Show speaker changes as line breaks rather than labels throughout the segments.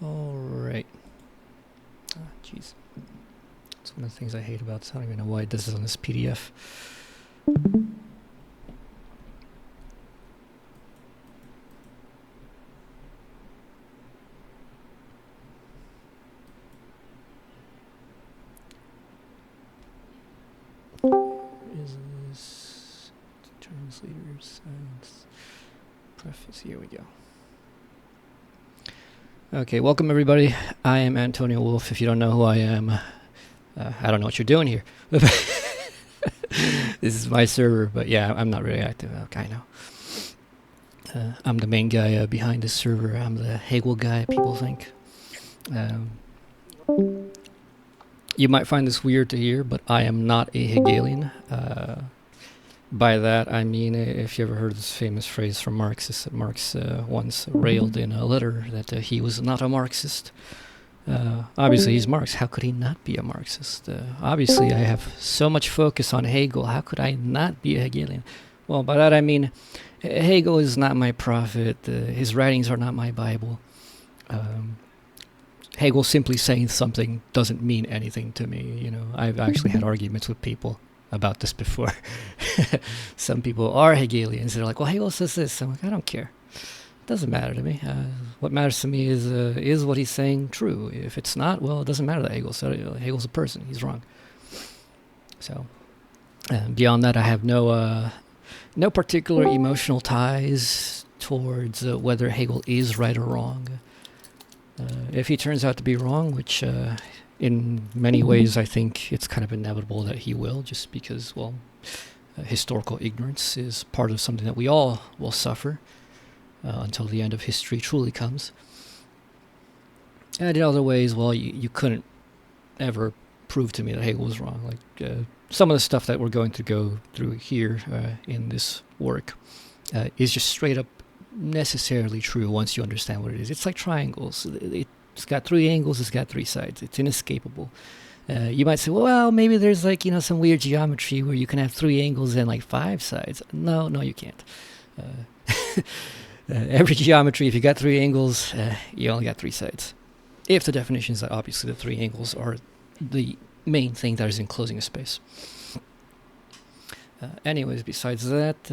Alright. Jeez. It's one of the things I hate about this. I don't even know why it does this on this PDF. Is this Translators Science Preface? Here we go. Okay, welcome everybody. I am Antonio Wolf. If you don't know who I am, I don't know what you're doing here. This is my server, but yeah, I'm not really active. Okay, I know. I'm the main guy behind this server. I'm the Hegel guy, people think. You might find this weird to hear, but I am not a Hegelian. By that, I mean, if you ever heard this famous phrase from Marx, is that Marx once railed in a letter that he was not a Marxist. Obviously, he's Marx. How could he not be a Marxist? Obviously, I have so much focus on Hegel. How could I not be a Hegelian? Well, by that I mean, Hegel is not my prophet. His writings are not my Bible. Hegel simply saying something doesn't mean anything to me. You know, I've actually had arguments with people about this before. Some people are Hegelians. They're like, well, Hegel says this. I'm like, I don't care. It doesn't matter to me. What matters to me is what he's saying true? If it's not, well, it doesn't matter that Hegel said it. Hegel's a person. He's wrong. So, beyond that, I have no particular emotional ties towards whether Hegel is right or wrong. If he turns out to be wrong, which in many ways I think it's kind of inevitable that he will, just because, well, historical ignorance is part of something that we all will suffer until the end of history truly comes. And in other ways, well, you couldn't ever prove to me that Hegel was wrong. Like some of the stuff that we're going to go through here in this work is just straight up necessarily true once you understand what it is. It's like triangles. It's got three angles, it's got three sides. It's inescapable. You might say, well, maybe there's like, some weird geometry where you can have three angles and like five sides. No, you can't. Every geometry, if you got three angles, you only got three sides. If the definition is that obviously the three angles are the main thing that is enclosing a space. Anyways, besides that,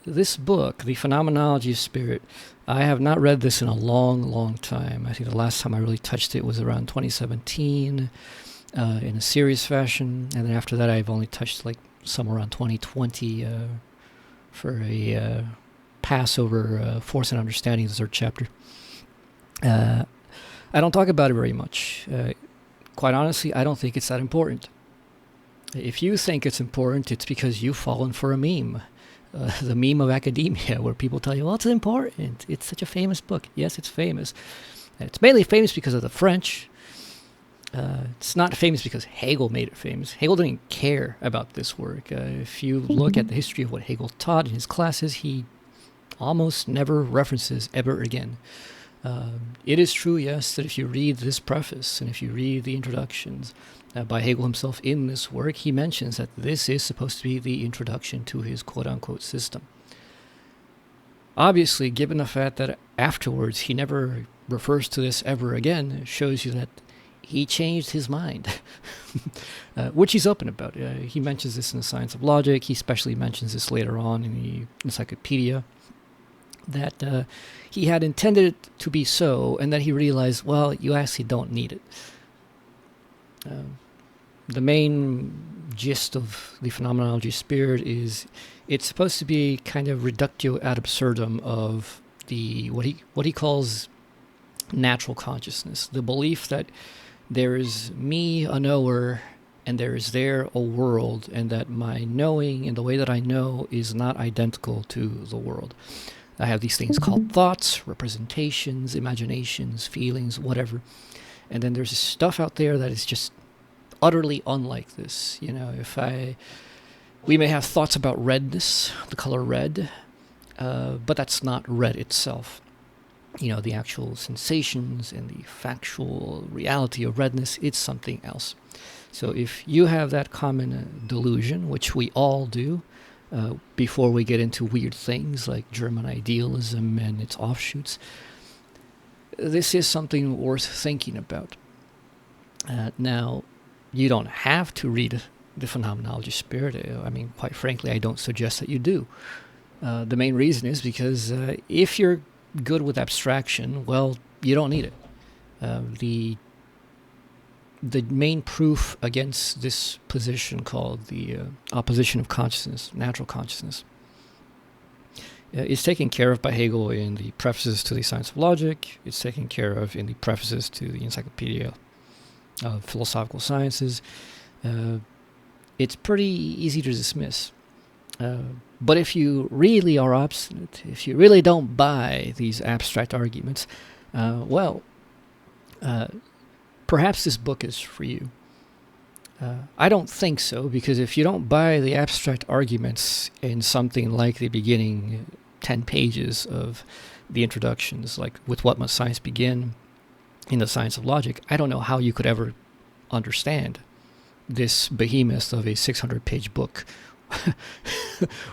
this book, The Phenomenology of Spirit, I have not read this in a long, long time. I think the last time I really touched it was around 2017 in a serious fashion. And then after that, I've only touched like somewhere around 2020 for a Passover Force and Understanding, the third chapter. I don't talk about it very much. Quite honestly, I don't think it's that important. If you think it's important, it's because you've fallen for a meme. The meme of academia, where people tell you, well, it's important. It's such a famous book. Yes, it's famous. It's mainly famous because of the French. It's not famous because Hegel made it famous. Hegel didn't care about this work. If you look at the history of what Hegel taught in his classes, he almost never references ever again. It is true, yes, that if you read this preface and if you read the introductions by Hegel himself in this work, he mentions that this is supposed to be the introduction to his quote-unquote system. Obviously, given the fact that afterwards he never refers to this ever again, it shows you that he changed his mind, which he's open about. He mentions this in The Science of Logic. He especially mentions this later on in the Encyclopedia, that he had intended it to be so, and that he realized, well, you actually don't need it. The main gist of the Phenomenology Spirit is it's supposed to be kind of reductio ad absurdum of the what he calls natural consciousness, the belief that there is me, a knower, and there is there a world, and that my knowing and the way that I know is not identical to the world. I have these things called thoughts, representations, imaginations, feelings, whatever. And then there's this stuff out there that is just utterly unlike this. We may have thoughts about redness, the color red, but that's not red itself. The actual sensations and the factual reality of redness, it's something else. So if you have that common delusion, which we all do, before we get into weird things like German idealism and its offshoots, this is something worth thinking about. Now, you don't have to read the Phenomenology Spirit. I mean, quite frankly, I don't suggest that you do. The main reason is because if you're good with abstraction, well, you don't need it. The main proof against this position called the opposition of consciousness, natural consciousness, is taken care of by Hegel in the prefaces to the Science of Logic. It's taken care of in the prefaces to the Encyclopedia of Philosophical Sciences. It's pretty easy to dismiss. But if you really are obstinate, if you really don't buy these abstract arguments, perhaps this book is for you. I don't think so, because if you don't buy the abstract arguments in something like the beginning 10 pages of the introductions, like with what must science begin in the Science of Logic, I don't know how you could ever understand this behemoth of a 600-page book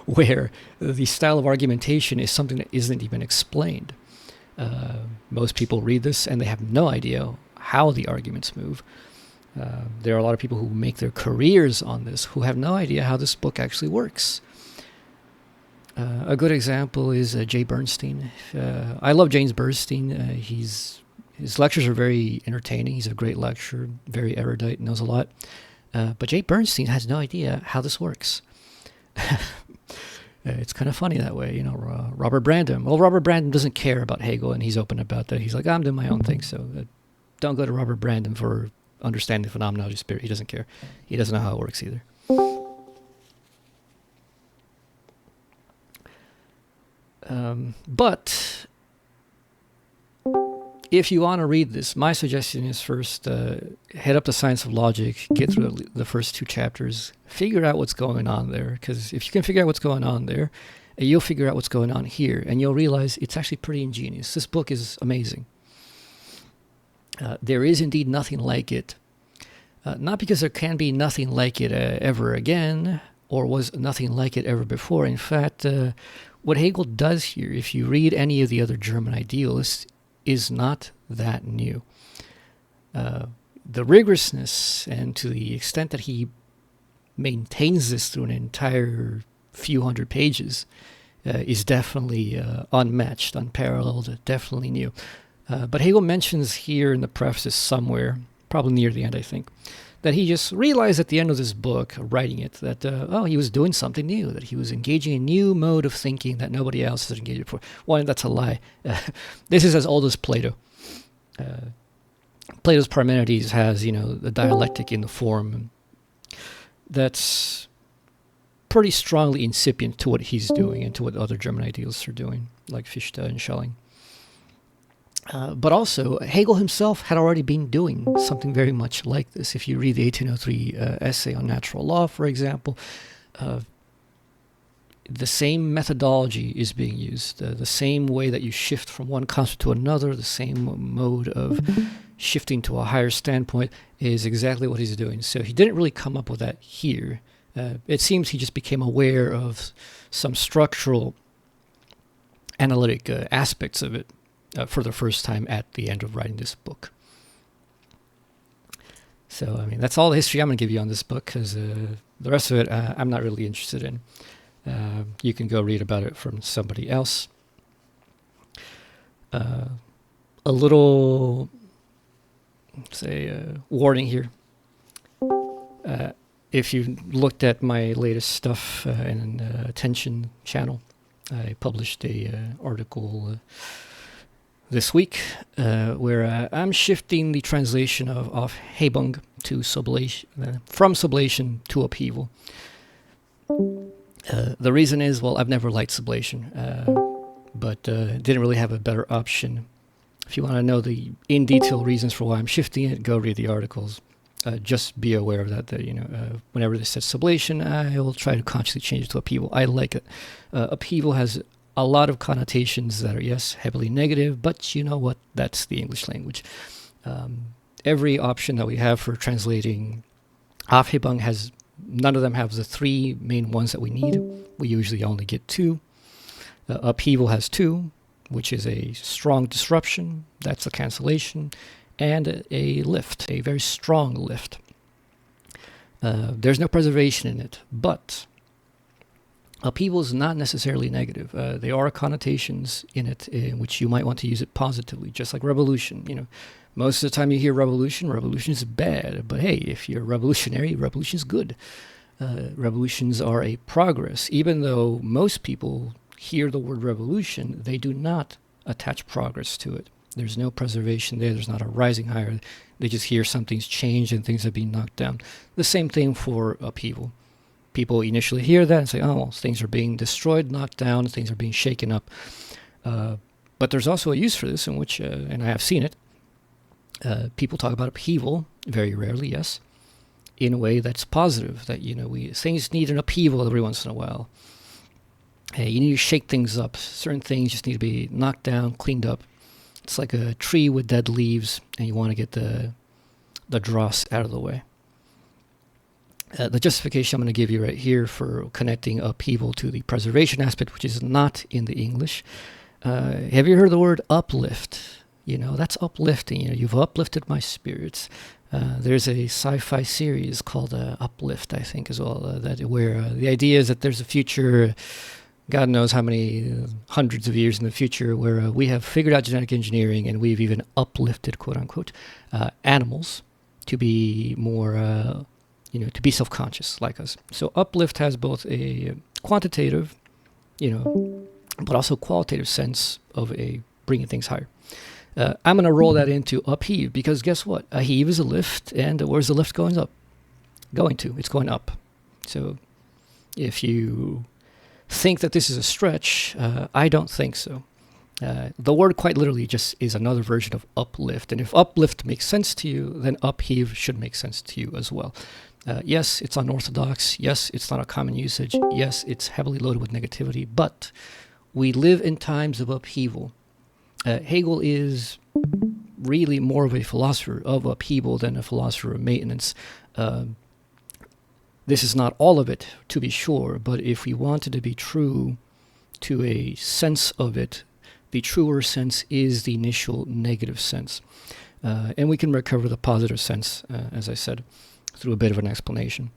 where the style of argumentation is something that isn't even explained. Most people read this and they have no idea how the arguments move. There are a lot of people who make their careers on this who have no idea how this book actually works. A good example is Jay Bernstein. I love James Bernstein. His lectures are very entertaining. He's a great lecturer, very erudite, knows a lot. But Jay Bernstein has no idea how this works. It's kind of funny that way, you know. Robert Brandom. Well, Robert Brandom doesn't care about Hegel, and he's open about that. He's like, I'm doing my own thing, so don't go to Robert Brandom for understanding the phenomenology spirit. He doesn't care. He doesn't know how it works either. But if you want to read this, my suggestion is first head up to Science of Logic, get through the first 2 chapters, figure out what's going on there. Because if you can figure out what's going on there, you'll figure out what's going on here, and you'll realize it's actually pretty ingenious. This book is amazing. There is indeed nothing like it. Not because there can be nothing like it ever again, or was nothing like it ever before. In fact, what Hegel does here, if you read any of the other German idealists, is not that new. The rigorousness, and to the extent that he maintains this through an entire few hundred pages, is definitely unmatched, unparalleled, definitely new. But Hegel mentions here in the preface somewhere, probably near the end, I think, that he just realized at the end of this book, writing it, that, he was doing something new, that he was engaging a new mode of thinking that nobody else has engaged before. Well, that's a lie. This is as old as Plato. Plato's Parmenides has, the dialectic in the form that's pretty strongly incipient to what he's doing and to what other German idealists are doing, like Fichte and Schelling. But also, Hegel himself had already been doing something very much like this. If you read the 1803 essay on natural law, for example, the same methodology is being used. The same way that you shift from one concept to another, the same mode of shifting to a higher standpoint is exactly what he's doing. So he didn't really come up with that here. It seems he just became aware of some structural analytic aspects of it for the first time at the end of writing this book. So, that's all the history I'm going to give you on this book, because the rest of it I'm not really interested in. You can go read about it from somebody else. A little, warning here. If you looked at my latest stuff in Attention channel, I published a article this week, where I'm shifting the translation of Hebung to sublation, from sublation to upheaval. The reason is, I've never liked sublation, but didn't really have a better option. If you want to know the in detail reasons for why I'm shifting it, go read the articles. Just be aware of that. Whenever this says sublation, I will try to consciously change it to upheaval. I like it. Upheaval has a lot of connotations that are, yes, heavily negative, but you know what? That's the English language. Every option that we have for translating Aufhebung none of them have the 3 main ones that we need. We usually only get 2. Upheaval has 2. which is a strong disruption, that's a cancellation, and a lift, a very strong lift. There's no preservation in it, but upheaval is not necessarily negative. There are connotations in it in which you might want to use it positively, just like revolution. Most of the time you hear revolution is bad. But hey, if you're revolutionary, revolution is good. Revolutions are a progress. Even though most people hear the word revolution, they do not attach progress to it. There's no preservation there. There's not a rising higher. They just hear something's changed and things have been knocked down. The same thing for upheaval. People initially hear that and say, oh, well, things are being destroyed, knocked down, things are being shaken up. But there's also a use for this in which, and I have seen it, people talk about upheaval, very rarely, yes, in a way that's positive, that, things need an upheaval every once in a while. Hey, you need to shake things up. Certain things just need to be knocked down, cleaned up. It's like a tree with dead leaves, and you want to get the dross out of the way. The justification I'm going to give you right here for connecting upheaval to the preservation aspect, which is not in the English. Have you heard the word uplift? That's uplifting. You've uplifted my spirits. There's a sci-fi series called Uplift, I think, as well, where the idea is that there's a future, God knows how many hundreds of years in the future, where we have figured out genetic engineering and we've even uplifted, quote unquote, animals to be more, to be self-conscious like us. So uplift has both a quantitative, but also qualitative sense of a bringing things higher. I'm going to roll that into upheave, because guess what? A heave is a lift, and where's the lift going up? It's going up. So if you think that this is a stretch, I don't think so. The word quite literally just is another version of uplift, and if uplift makes sense to you, then upheave should make sense to you as well. Yes, it's unorthodox. Yes, it's not a common usage. Yes, it's heavily loaded with negativity, but we live in times of upheaval. Hegel is really more of a philosopher of upheaval than a philosopher of maintenance. This is not all of it, to be sure, but if we wanted to be true to a sense of it, the truer sense is the initial negative sense. And we can recover the positive sense, as I said, through a bit of an explanation.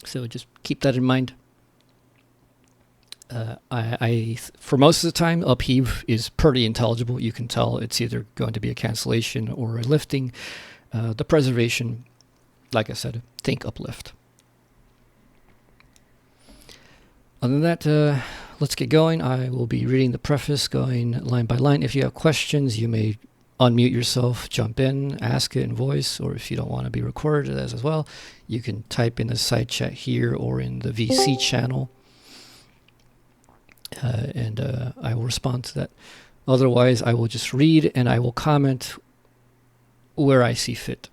So just keep that in mind. For most of the time, upheave is pretty intelligible. You can tell it's either going to be a cancellation or a lifting. The preservation, like I said, think uplift. Other than that, let's get going. I will be reading the preface, going line by line. If you have questions, you may unmute yourself, jump in, ask it in voice, or if you don't want to be recorded as well, you can type in the side chat here or in the VC channel. And I will respond to that. Otherwise, I will just read and I will comment where I see fit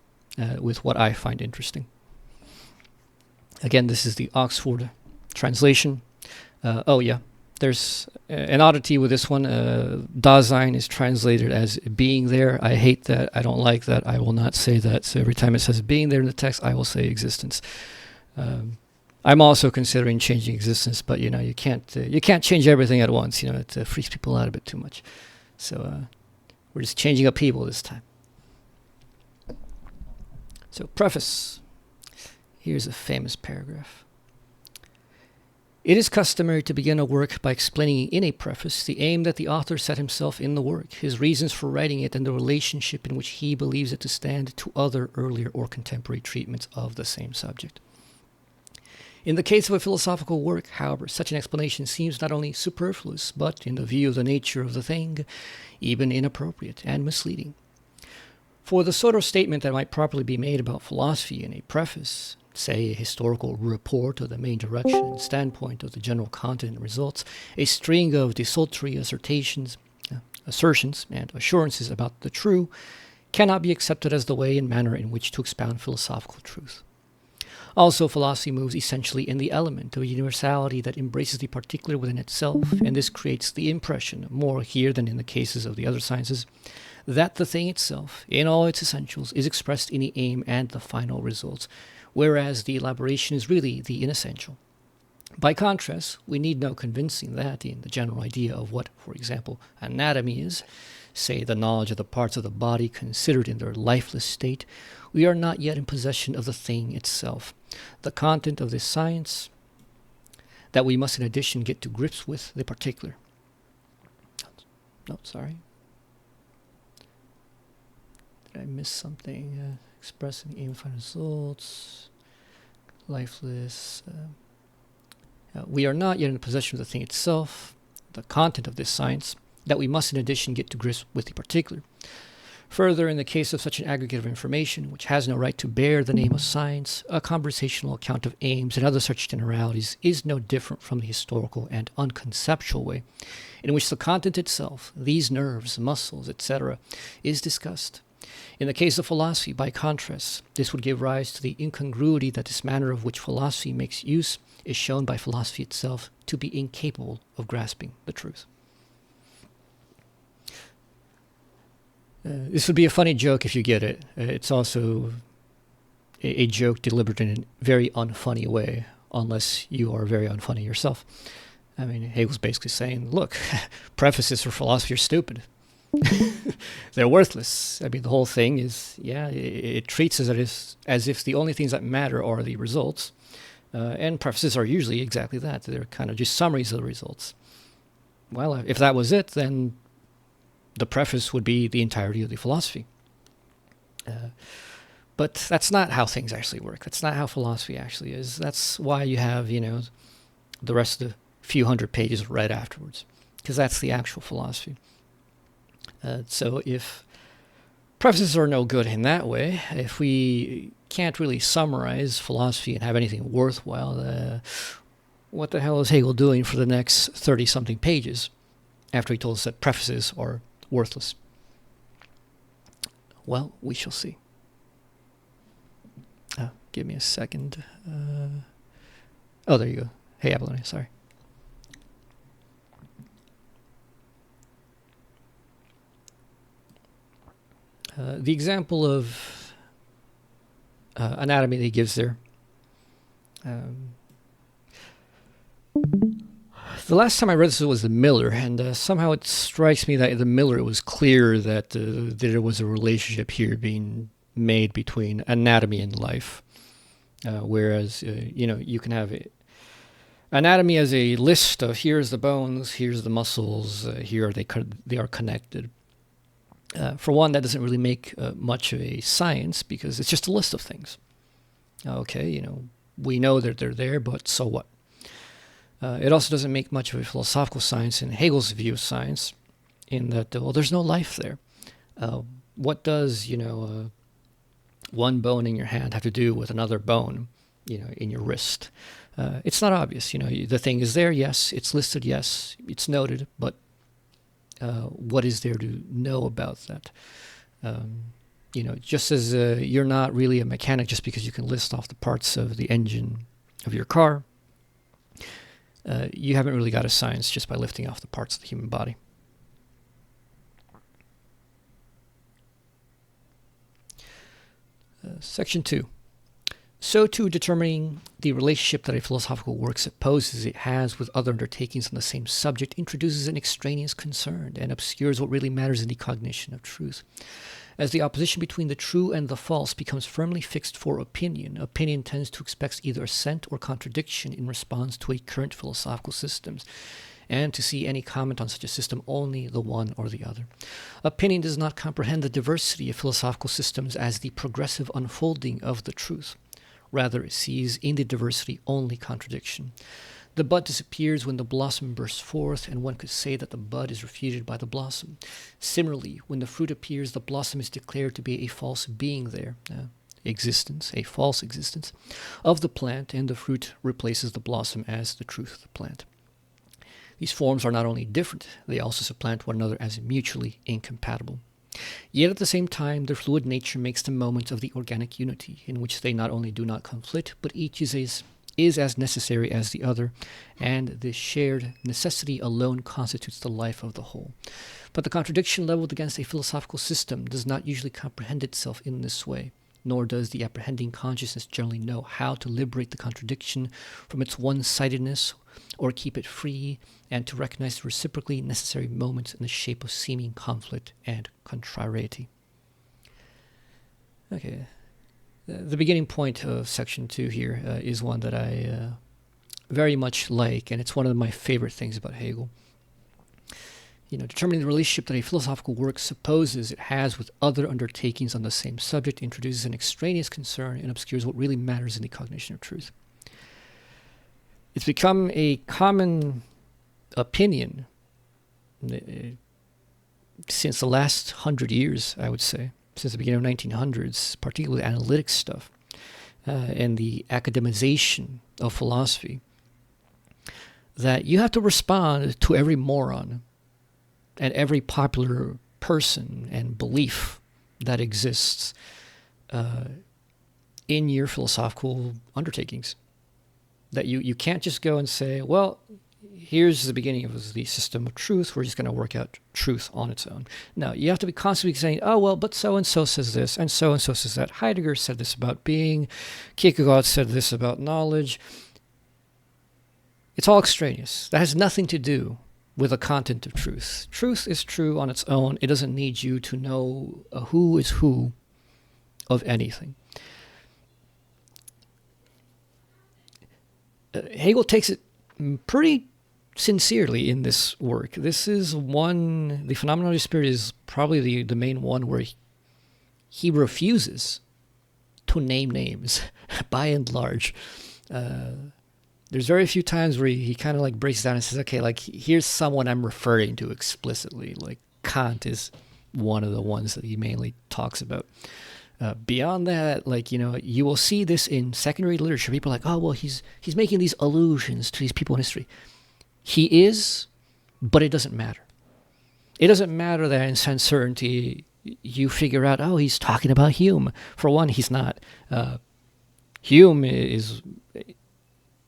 with what I find interesting. Again, this is the Oxford translation. There's an oddity with this one. Dasein is translated as being there. I hate that. I don't like that. I will not say that. So every time it says being there in the text, I will say existence. I'm also considering changing existence, but you can't change everything at once. It freaks people out a bit too much. So we're just changing upheaval this time. So preface. Here's a famous paragraph. It is customary to begin a work by explaining in a preface the aim that the author set himself in the work, his reasons for writing it, and the relationship in which he believes it to stand to other earlier or contemporary treatments of the same subject. In the case of a philosophical work, however, such an explanation seems not only superfluous, but, in the view of the nature of the thing, even inappropriate and misleading. For the sort of statement that might properly be made about philosophy in a preface, say a historical report of the main direction and standpoint of the general content and results, a string of desultory assertions and assurances about the true, cannot be accepted as the way and manner in which to expound philosophical truth. Also, philosophy moves essentially in the element of a universality that embraces the particular within itself, and this creates the impression, more here than in the cases of the other sciences, that the thing itself, in all its essentials, is expressed in the aim and the final results, whereas the elaboration is really the inessential. By contrast, we need no convincing that in the general idea of what, for example, anatomy is, say the knowledge of the parts of the body considered in their lifeless state, we are not yet in possession of the thing itself. The content of this science that we must in addition get to grips with the particular. No, sorry. Did I miss something? Expressing infinite results, lifeless. We are not yet in possession of the thing itself, the content of this science, that we must in addition get to grips with the particular. Further, in the case of such an aggregate of information, which has no right to bear the name of science, a conversational account of aims and other such generalities is no different from the historical and unconceptual way in which the content itself, these nerves, muscles, etc., is discussed. In the case of philosophy, by contrast, this would give rise to the incongruity that this manner of which philosophy makes use is shown by philosophy itself to be incapable of grasping the truth. This would be a funny joke if you get it. It's also a joke delivered in a very unfunny way, unless you are very unfunny yourself. I mean, Hegel's basically saying, look, prefaces for philosophy are stupid. They're worthless. I mean, the whole thing is, it treats us as if the only things that matter are the results. And prefaces are usually exactly that. They're kind of just summaries of the results. Well, if that was it, then the preface would be the entirety of the philosophy. But that's not how things actually work. That's not how philosophy actually is. That's why you have, the rest of the few hundred pages read afterwards, because that's the actual philosophy. So if prefaces are no good in that way, if we can't really summarize philosophy and have anything worthwhile, what the hell is Hegel doing for the next 30-something pages after he told us that prefaces are worthless? Well, we shall see. Give me a second. There you go. Hey, Apollonia, sorry. The example of anatomy that he gives there. The last time I read this was the Miller, and somehow it strikes me that in the Miller it was clear that there was a relationship here being made between anatomy and life. Whereas, you can have anatomy as a list of here's the bones, here's the muscles, here they are connected. For one, that doesn't really make much of a science because it's just a list of things. Okay, we know that they're there, but so what? It also doesn't make much of a philosophical science in Hegel's view of science, in that, there's no life there. What does, one bone in your hand have to do with another bone, in your wrist? It's not obvious. The thing is there, yes. It's listed, yes. It's noted, but what is there to know about that? Just as you're not really a mechanic just because you can list off the parts of the engine of your car, you haven't really got a science just by lifting off the parts of the human body. Section 2. So too, determining the relationship that a philosophical work supposes it has with other undertakings on the same subject introduces an extraneous concern and obscures what really matters in the cognition of truth. As the opposition between the true and the false becomes firmly fixed for opinion, opinion tends to expect either assent or contradiction in response to a current philosophical system, and to see any comment on such a system only the one or the other. Opinion does not comprehend the diversity of philosophical systems as the progressive unfolding of the truth. Rather, it sees in the diversity only contradiction. The bud disappears when the blossom bursts forth, and one could say that the bud is refuted by the blossom. Similarly, when the fruit appears, the blossom is declared to be a false being there, existence, a false existence, of the plant, and the fruit replaces the blossom as the truth of the plant. These forms are not only different, they also supplant one another as mutually incompatible. Yet at the same time, their fluid nature makes them moments of the organic unity, in which they not only do not conflict, but each is as necessary as the other, and this shared necessity alone constitutes the life of the whole. But the contradiction leveled against a philosophical system does not usually comprehend itself in this way. nor does the apprehending consciousness generally know how to liberate the contradiction from its one-sidedness or keep it free, and to recognize the reciprocally necessary moments in the shape of seeming conflict and contrariety. Okay, the beginning point of section 2 here is one that I very much like, and it's one of my favorite things about Hegel. Determining the relationship that a philosophical work supposes it has with other undertakings on the same subject introduces an extraneous concern and obscures what really matters in the cognition of truth. It's become a common opinion since the last 100 years, I would say, since the beginning of 1900s, particularly analytic stuff, and the academization of philosophy, that you have to respond to every moron and every popular person and belief that exists in your philosophical undertakings. That you can't just go and say, well, here's the beginning of the system of truth. We're just going to work out truth on its own. No, you have to be constantly saying, oh, well, but so-and-so says this, and so-and-so says that. Heidegger said this about being. Kierkegaard said this about knowledge. It's all extraneous. That has nothing to do with the content of truth. Truth is true on its own. It doesn't need you to know who is who of anything. Hegel takes it pretty sincerely in this work. This is one, the Phenomenology Spirit is probably the main one where he refuses to name names, by and large. There's very few times where he kind of like breaks down and says, okay, like here's someone I'm referring to explicitly. Like Kant is one of the ones that he mainly talks about. Beyond that, like, you will see this in secondary literature. People are like, oh, well, he's making these allusions to these people in history. He is, but it doesn't matter. It doesn't matter that in sense certainty you figure out, oh, he's talking about Hume. For one, he's not. Hume is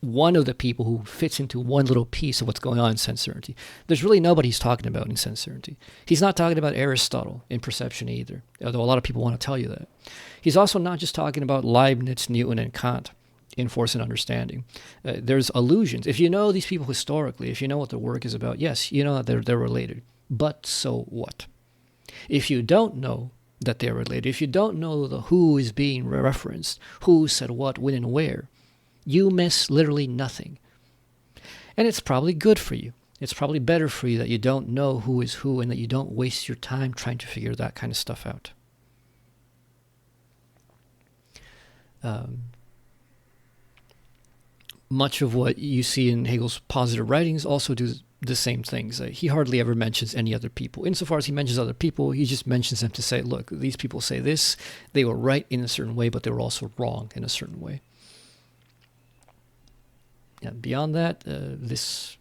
one of the people who fits into one little piece of what's going on in sense certainty. There's really nobody he's talking about in sense certainty. He's not talking about Aristotle in perception either, although a lot of people want to tell you that. He's also not just talking about Leibniz, Newton, and Kant in Force and Understanding. There's allusions. If you know these people historically, if you know what their work is about, yes, you know that they're related. But so what? If you don't know that they're related, if you don't know the who is being referenced, who said what, when, and where, you miss literally nothing. And it's probably good for you. It's probably better for you that you don't know who is who and that you don't waste your time trying to figure that kind of stuff out. Much of what you see in Hegel's positive writings also do the same things. He hardly ever mentions any other people. Insofar as he mentions other people, he just mentions them to say, look, these people say this, they were right in a certain way, but they were also wrong in a certain way. Yeah, beyond that, this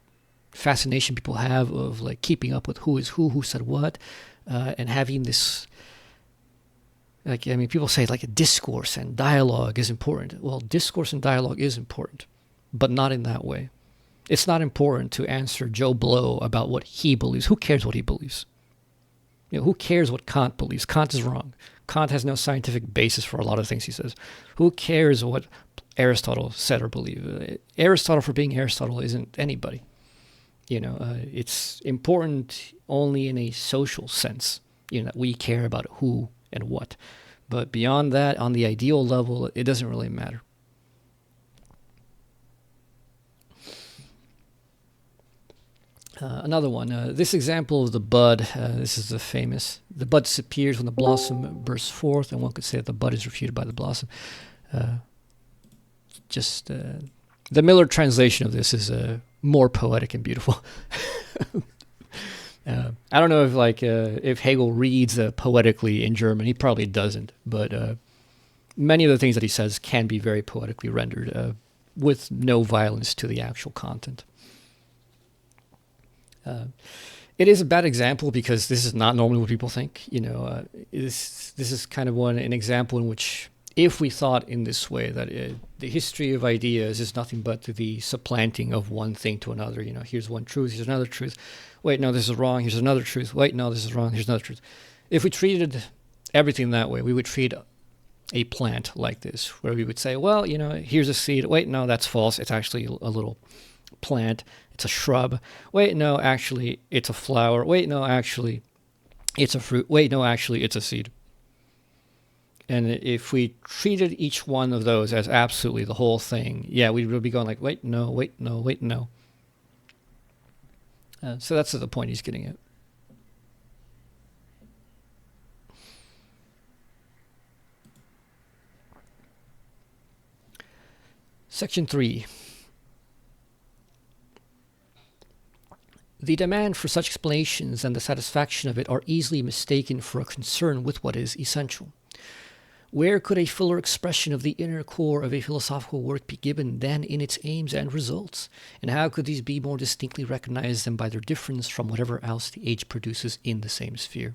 fascination people have of like keeping up with who is who said what, and having this, like, I mean, people say like a discourse and dialogue is important. Well, discourse and dialogue is important, but not in that way. It's not important to answer Joe Blow about what he believes. Who cares what he believes? Who cares what Kant believes? Kant is wrong. Kant has no scientific basis for a lot of things he says. Who cares what Aristotle said or believed? Aristotle, for being Aristotle, isn't anybody. It's important only in a social sense, that we care about who and what. But beyond that, on the ideal level, it doesn't really matter. Another one, this example of the bud, this is the bud disappears when the blossom bursts forth, and one could say that the bud is refuted by the blossom. The Miller translation of this is more poetic and beautiful. I don't know if Hegel reads poetically in German. He probably doesn't, but many of the things that he says can be very poetically rendered with no violence to the actual content. It is a bad example because this is not normally what people think. This is kind of an example in which, if we thought in this way that the history of ideas is nothing but the supplanting of one thing to another, here's one truth, here's another truth. Wait, no, this is wrong. Here's another truth. Wait, no, this is wrong. Here's another truth. If we treated everything that way, we would treat a plant like this, where we would say, well, here's a seed. Wait, no, that's false. It's actually a little plant. It's a shrub. Wait, no, actually, it's a flower. Wait, no, actually, it's a fruit. Wait, no, actually, it's a seed. And if we treated each one of those as absolutely the whole thing, yeah, we would be going like, wait, no, wait, no, wait, no. So that's the point he's getting at. Section 3. The demand for such explanations and the satisfaction of it are easily mistaken for a concern with what is essential. Where could a fuller expression of the inner core of a philosophical work be given than in its aims and results? And how could these be more distinctly recognized than by their difference from whatever else the age produces in the same sphere?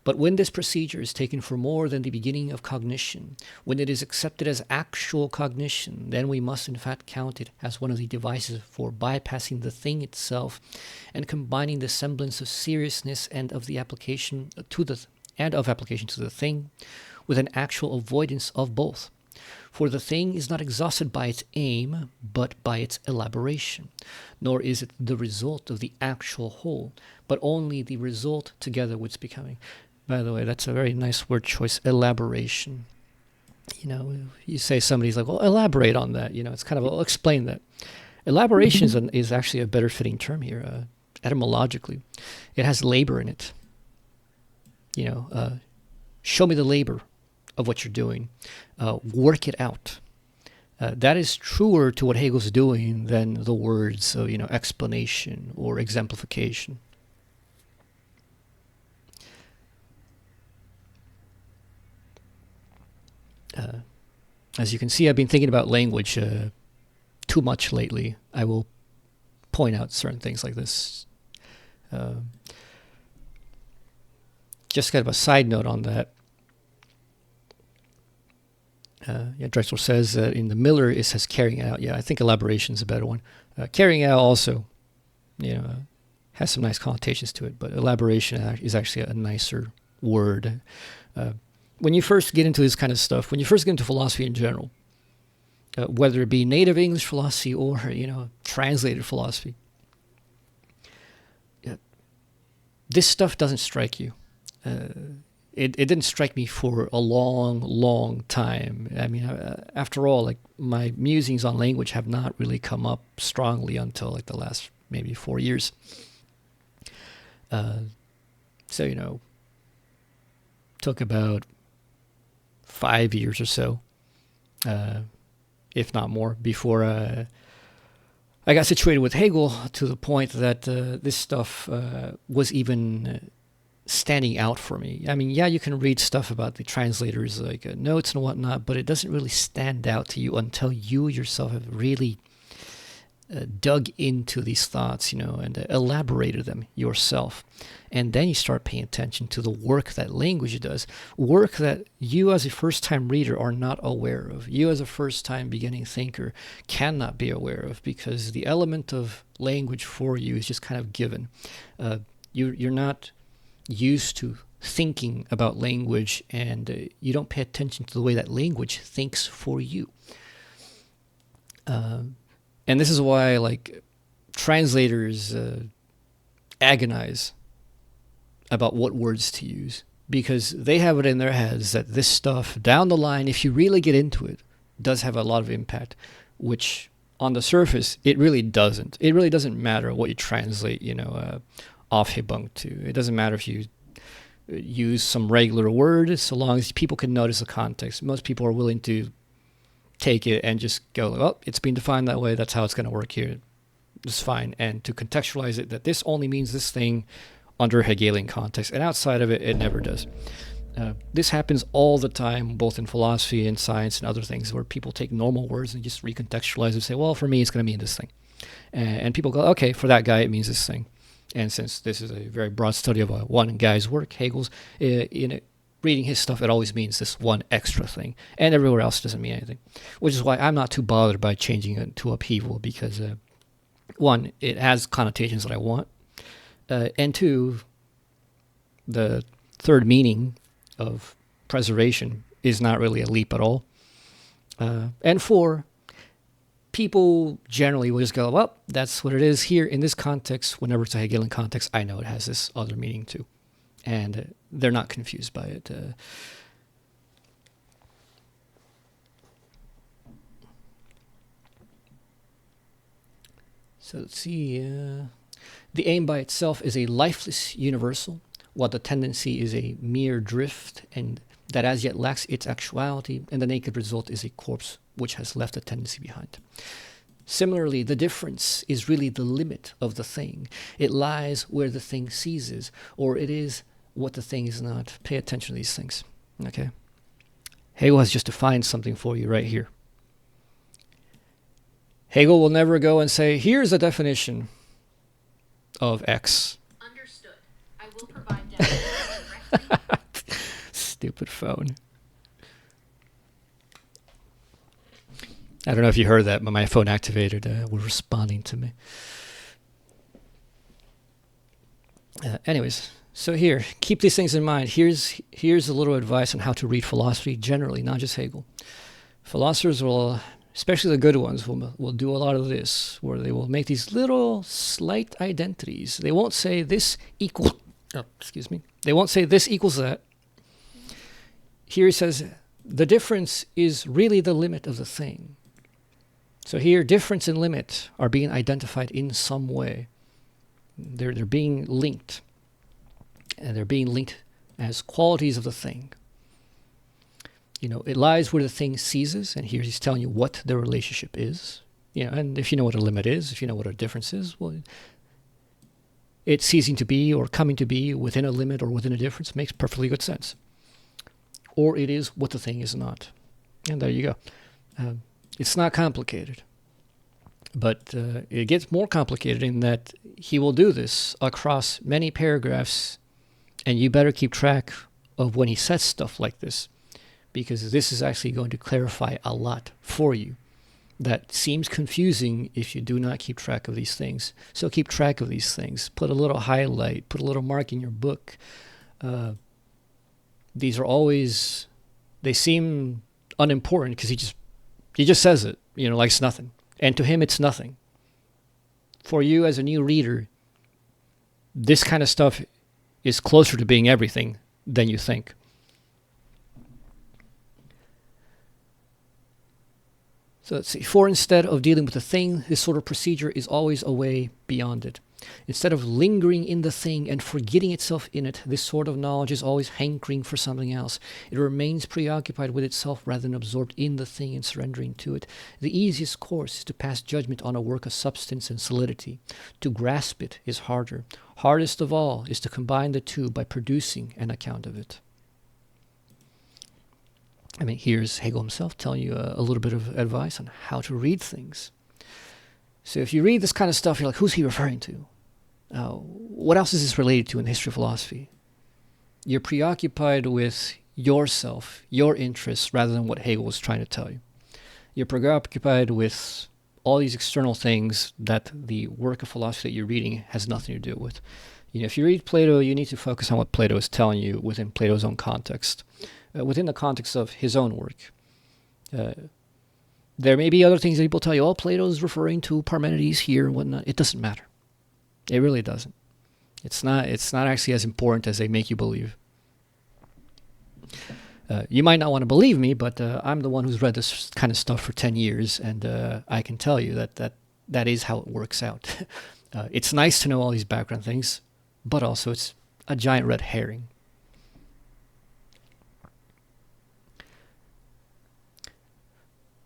But when this procedure is taken for more than the beginning of cognition, when it is accepted as actual cognition, then we must in fact count it as one of the devices for bypassing the thing itself and combining the semblance of seriousness and of application to the thing with an actual avoidance of both. For the thing is not exhausted by its aim, but by its elaboration, nor is it the result of the actual whole, but only the result together with its becoming. By the way, that's a very nice word choice, elaboration. You say somebody's like, well, elaborate on that. It's kind of, well, explain that. Elaboration is actually a better fitting term here, etymologically. It has labor in it. Show me the labor of what you're doing. Work it out. That is truer to what Hegel's doing than the words of, explanation or exemplification. As you can see, I've been thinking about language too much lately. I will point out certain things like this. Just kind of a side note on that. Drexler says that in the Miller it says carrying out. Yeah, I think elaboration is a better one. Carrying out also, has some nice connotations to it, but elaboration is actually a nicer word. When you first get into this kind of stuff, when you first get into philosophy in general, whether it be native English philosophy or, translated philosophy, this stuff doesn't strike you. It didn't strike me for a long, long time. I mean, after all, like, my musings on language have not really come up strongly until like the last maybe 4 years. So, took about 5 years or so, if not more, before I got situated with Hegel to the point that this stuff was even standing out for me. I mean, yeah, you can read stuff about the translators, like notes and whatnot, but it doesn't really stand out to you until you yourself have really dug into these thoughts, and elaborated them yourself. And then you start paying attention to the work that language does, work that you as a first-time reader are not aware of. You as a first-time beginning thinker cannot be aware of, because the element of language for you is just kind of given. You're not used to thinking about language, and you don't pay attention to the way that language thinks for you. And this is why, like, translators agonize about what words to use, because they have it in their heads that this stuff down the line, if you really get into it, does have a lot of impact, which on the surface, it really doesn't. It really doesn't matter what you translate, off Hebunk to. It doesn't matter if you use some regular word, so long as people can notice the context. Most people are willing to take it and just go, well, it's been defined that way, that's how it's going to work here. It's fine. And to contextualize it, that this only means this thing under Hegelian context, and outside of it, it never does. This happens all the time, both in philosophy and science and other things, where people take normal words and just recontextualize and say, well, for me, it's going to mean this thing. And people go, okay, for that guy, it means this thing. And since this is a very broad study of one guy's work, Hegel's, reading his stuff, it always means this one extra thing. And everywhere else doesn't mean anything. Which is why I'm not too bothered by changing it to upheaval, because, one, it has connotations that I want. And two, the third meaning of preservation is not really a leap at all. And 4, people generally will just go, well, that's what it is here in this context. Whenever it's a Hegelian context, I know it has this other meaning too. And they're not confused by it. So let's see. The aim by itself is a lifeless universal, while the tendency is a mere drift and that as yet lacks its actuality, and the naked result is a corpse which has left a tendency behind. Similarly, the difference is really the limit of the thing. It lies where the thing ceases, or it is what the thing is not. Pay attention to these things. Okay? Hegel has just defined something for you right here. Hegel will never go and say, here's a definition of X.
Understood. I will provide definitions directly.
Stupid phone. I don't know if you heard that, but my phone activated. Was responding to me. Anyways, so here, keep these things in mind. Here's a little advice on how to read philosophy generally, not just Hegel. Philosophers will, especially the good ones, will do a lot of this, where they will make these little slight identities. They won't say this equals, They won't say this equals that. Here he says, the difference is really the limit of the thing. So here, difference and limit are being identified in some way. They're being linked. And they're being linked as qualities of the thing. You know, it lies where the thing ceases, and here he's telling you what the relationship is. You know, and if you know what a limit is, if you know what a difference is, well, it ceasing to be or coming to be within a limit or within a difference makes perfectly good sense. Or it is what the thing is not. And there you go. It's not complicated. But it gets more complicated in that he will do this across many paragraphs, and you better keep track of when he says stuff like this, because this is actually going to clarify a lot for you that seems confusing if you do not keep track of these things. So keep track of these things. Put a little highlight, put a little mark in your book. These are always, they seem unimportant because he just says it, you know, like it's nothing. And to him, it's nothing. For you as a new reader, this kind of stuff is closer to being everything than you think. So let's see. For instead of dealing with the thing, this sort of procedure is always a way beyond it. Instead of lingering in the thing and forgetting itself in it, this sort of knowledge is always hankering for something else. It remains preoccupied with itself rather than absorbed in the thing and surrendering to it. The easiest course is to pass judgment on a work of substance and solidity. To grasp it is harder. Hardest of all is to combine the two by producing an account of it. I mean, here's Hegel himself telling you a little bit of advice on how to read things. So if you read this kind of stuff, you're like, who's he referring to? What else is this related to in the history of philosophy? You're preoccupied with yourself, your interests, rather than what Hegel was trying to tell you. You're preoccupied with all these external things that the work of philosophy that you're reading has nothing to do with. You know, if you read Plato, you need to focus on what Plato is telling you within Plato's own context. Within the context of his own work. There may be other things that people tell you, oh, Plato's referring to Parmenides here and whatnot. It doesn't matter. It really doesn't. It's not actually as important as they make you believe. You might not want to believe me, but I'm the one who's read this kind of stuff for 10 years, and I can tell you that is how it works out. It's nice to know all these background things, but also it's a giant red herring.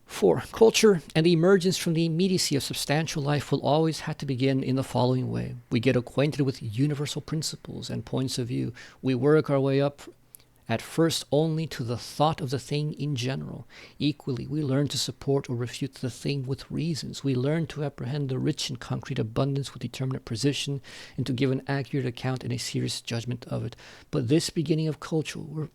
For culture and the emergence from the immediacy of substantial life will always have to begin in the following way. We get acquainted with universal principles and points of view. We work our way up at first only to the thought of the thing in general. Equally, we learn to support or refute the thing with reasons. We learn to apprehend the rich and concrete abundance with determinate precision and to give an accurate account and a serious judgment of it. But this beginning of culture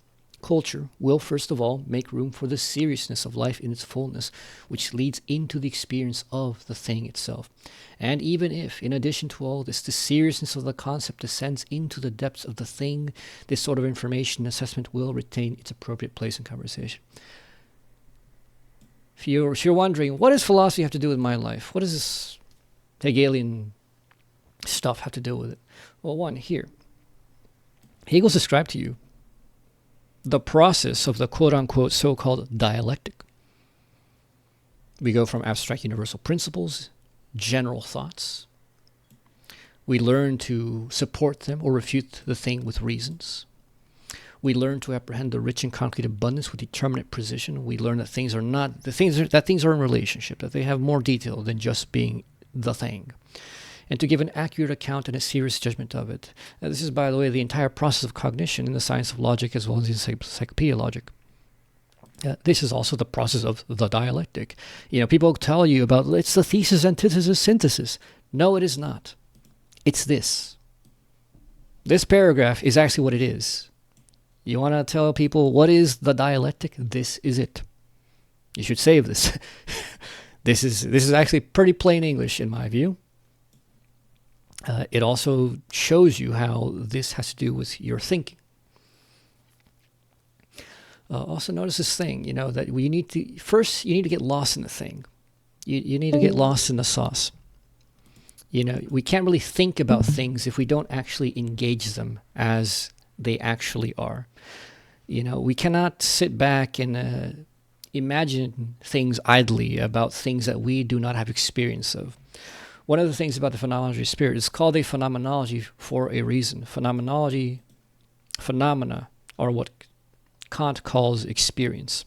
culture will first of all make room for the seriousness of life in its fullness, which leads into the experience of the thing itself. And even if, in addition to all this, the seriousness of the concept descends into the depths of the thing, this sort of information assessment will retain its appropriate place in conversation. If you're wondering, what does philosophy have to do with my life? What does this Hegelian stuff have to do with it? Well, one, here. Hegel's described to you the process of the quote-unquote so-called dialectic. We go from abstract universal principles, general thoughts. We learn to support them or refute the thing with reasons. We learn to apprehend the rich and concrete abundance with determinate precision. We learn that things are in relationship, that they have more detail than just being the thing, and to give an accurate account and a serious judgment of it. This is, by the way, the entire process of cognition in the science of logic as well as in encyclopedia logic. This is also the process of the dialectic. People tell you about it's the thesis, antithesis, synthesis. No, it is not. It's this. This paragraph is actually what it is. You want to tell people what is the dialectic? This is it. You should save this. This is actually pretty plain English in my view. It also shows you how this has to do with your thinking. Also notice this thing, that you need to get lost in the thing. You need to get lost in the sauce. We can't really think about things if we don't actually engage them as they actually are. We cannot sit back and imagine things idly about things that we do not have experience of. One of the things about the phenomenology of spirit is called a phenomenology for a reason. Phenomena are what Kant calls experience.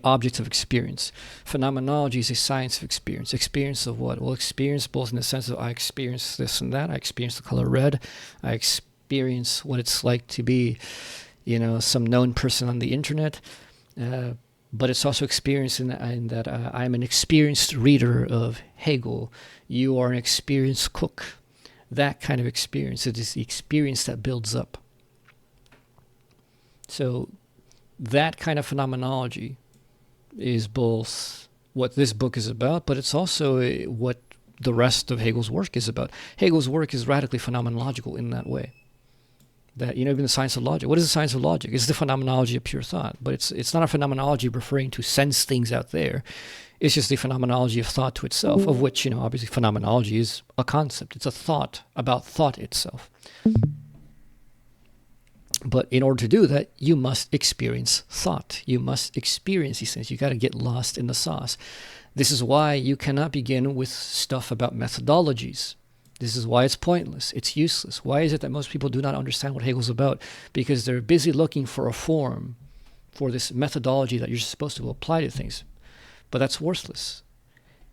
Objects of experience. Phenomenology is a science of experience. Experience of what? Well, experience both in the sense of I experience this and that. I experience the color red. I experience what it's like to be, some known person on the internet. But it's also experience in that I'm an experienced reader of Hegel. You are an experienced cook. That kind of experience. It is the experience that builds up. So that kind of phenomenology is both what this book is about, but it's also what the rest of Hegel's work is about. Hegel's work is radically phenomenological in that way. That, even the science of logic. What is the science of logic? It's the phenomenology of pure thought. But it's not a phenomenology referring to sense things out there. It's just the phenomenology of thought to itself, of which, obviously phenomenology is a concept. It's a thought about thought itself. But in order to do that, you must experience thought. You must experience these things. You got to get lost in the sauce. This is why you cannot begin with stuff about methodologies. This is why it's pointless. It's useless. Why is it that most people do not understand what Hegel's about? Because they're busy looking for a form for this methodology that you're supposed to apply to things. But that's worthless.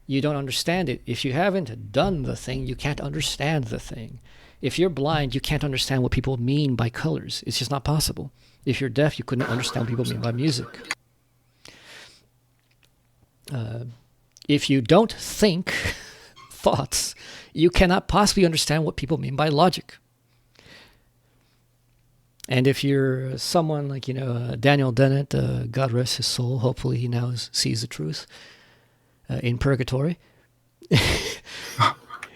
You don't understand it. If you haven't done the thing, you can't understand the thing. If you're blind, you can't understand what people mean by colors. It's just not possible. If you're deaf, you couldn't understand what people mean by music. If you don't think thoughts, you cannot possibly understand what people mean by logic. And if you're someone like, Daniel Dennett, God rest his soul, hopefully he now sees the truth in purgatory.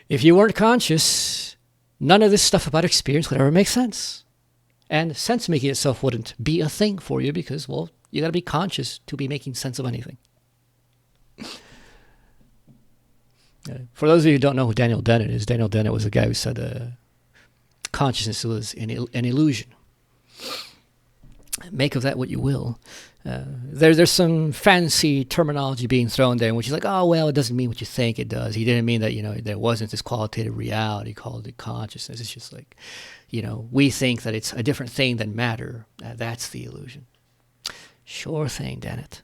If you weren't conscious, none of this stuff about experience would ever make sense. And sense-making itself wouldn't be a thing for you because, well, you got to be conscious to be making sense of anything. For those of you who don't know who Daniel Dennett is, Daniel Dennett was a guy who said consciousness was an illusion. Make of that what you will. There's some fancy terminology being thrown there in which he's like, oh, well, it doesn't mean what you think it does. He didn't mean that, there wasn't this qualitative reality. He called it consciousness. It's just like, we think that it's a different thing than matter. That's the illusion. Sure thing, Dennett.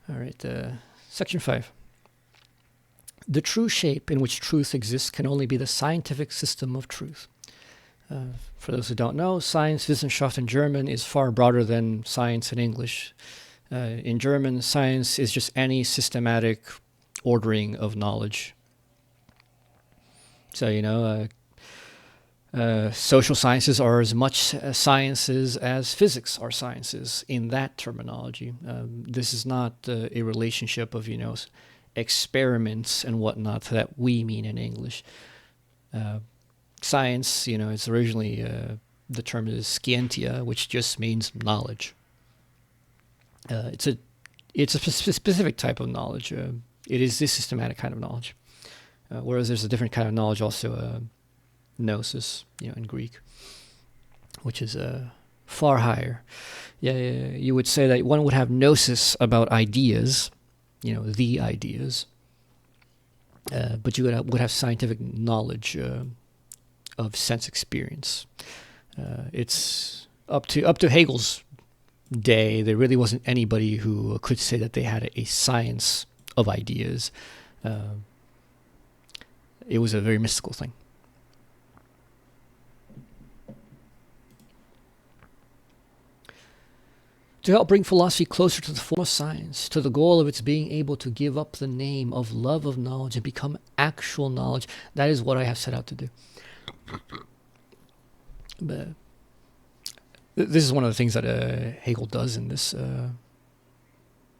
All right, section 5. The true shape in which truth exists can only be the scientific system of truth. For those who don't know, science, Wissenschaft in German is far broader than science in English. In German, science is just any systematic ordering of knowledge So, social sciences are as much sciences as physics are sciences in that terminology. This is not a relationship of, experiments and whatnot that we mean in English. Science, it's originally, the term is scientia, which just means knowledge. It's a specific type of knowledge. It is this systematic kind of knowledge. Whereas there's a different kind of knowledge also, gnosis, in Greek, which is far higher. Yeah, you would say that one would have gnosis about ideas, the ideas, but you would have scientific knowledge of sense experience. It's up to Hegel's day. There really wasn't anybody who could say that they had a science of ideas. It was a very mystical thing. To help bring philosophy closer to the form of science, to the goal of its being able to give up the name of love of knowledge and become actual knowledge, that is what I have set out to do. But this is one of the things that Hegel does in this.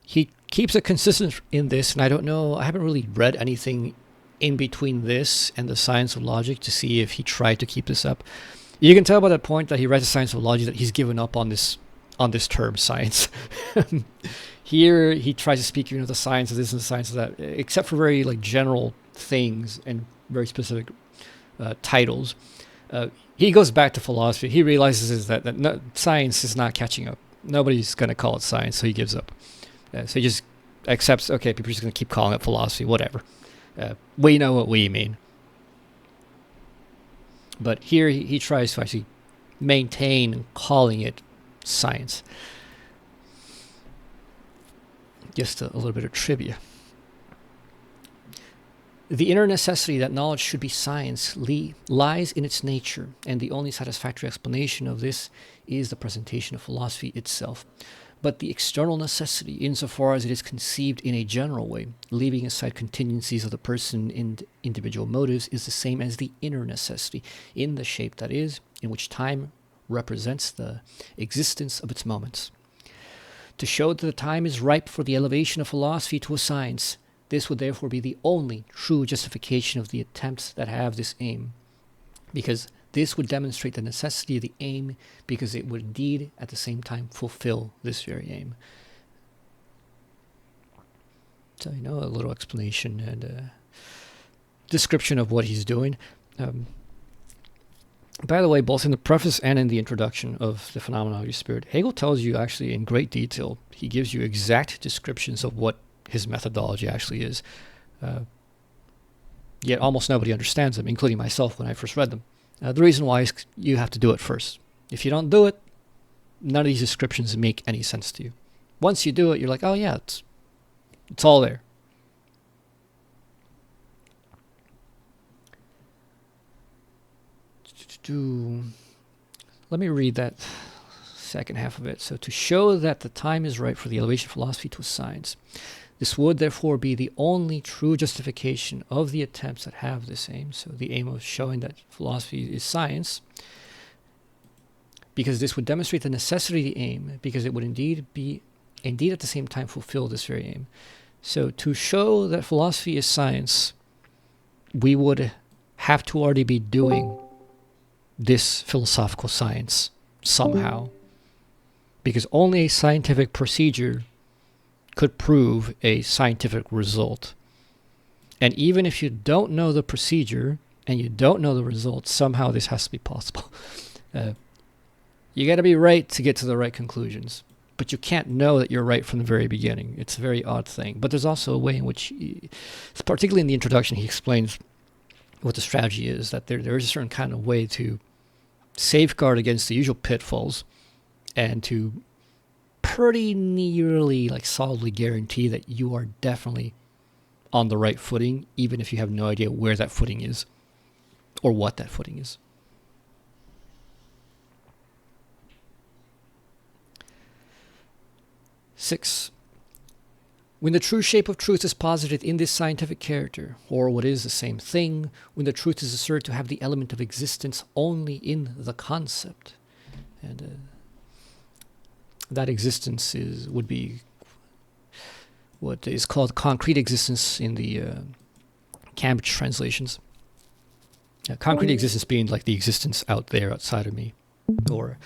He keeps it consistent in this, and I don't know, I haven't really read anything in between this and the Science of Logic to see if he tried to keep this up. You can tell by the point that he writes the Science of Logic that he's given up on this term science. Here he tries to speak of the science of this and the science of that, except for very general things and very specific titles. He goes back to philosophy. He realizes that science is not catching up. Nobody's going to call it science, so he gives up. So he just accepts, okay, people are just going to keep calling it philosophy, whatever. We know what we mean. But here he tries to actually maintain calling it science. Just a little bit of trivia. The inner necessity that knowledge should be science lies in its nature, and the only satisfactory explanation of this is the presentation of philosophy itself. But the external necessity, insofar as it is conceived in a general way, leaving aside contingencies of the person and individual motives, is the same as the inner necessity, in the shape that is, in which time represents the existence of its moments. To show that the time is ripe for the elevation of philosophy to a science, this would therefore be the only true justification of the attempts that have this aim, because this would demonstrate the necessity of the aim, because it would indeed at the same time fulfill this very aim. So, a little explanation and a description of what he's doing. By the way, both in the preface and in the introduction of the Phenomenology of Spirit, Hegel tells you actually in great detail, he gives you exact descriptions of what his methodology actually is. Yet almost nobody understands them, including myself when I first read them. The reason why is you have to do it first. If you don't do it, none of these descriptions make any sense to you. Once you do it, you're like, oh yeah, it's all there. Let me read that second half of it. So, to show that the time is ripe for the elevation of philosophy to a science, this would therefore be the only true justification of the attempts that have this aim. So the aim of showing that philosophy is science, because this would demonstrate the necessity of the aim, because it would indeed at the same time fulfill this very aim. So to show that philosophy is science, we would have to already be doing this philosophical science somehow, because only a scientific procedure could prove a scientific result. And even if you don't know the procedure and you don't know the result, somehow this has to be possible. You got to be right to get to the right conclusions, but you can't know that you're right from the very beginning. It's a very odd thing. But there's also a way in which, particularly in the introduction, he explains what the strategy is, that there is a certain kind of way to safeguard against the usual pitfalls and to pretty nearly solidly guarantee that you are definitely on the right footing, even if you have no idea where that footing is or what that footing is. Six, When the true shape of truth is posited in this scientific character, or what is the same thing, when the truth is asserted to have the element of existence only in the concept, and that existence would be what is called concrete existence in the Cambridge translations. Concrete existence being like the existence out there, outside of me, or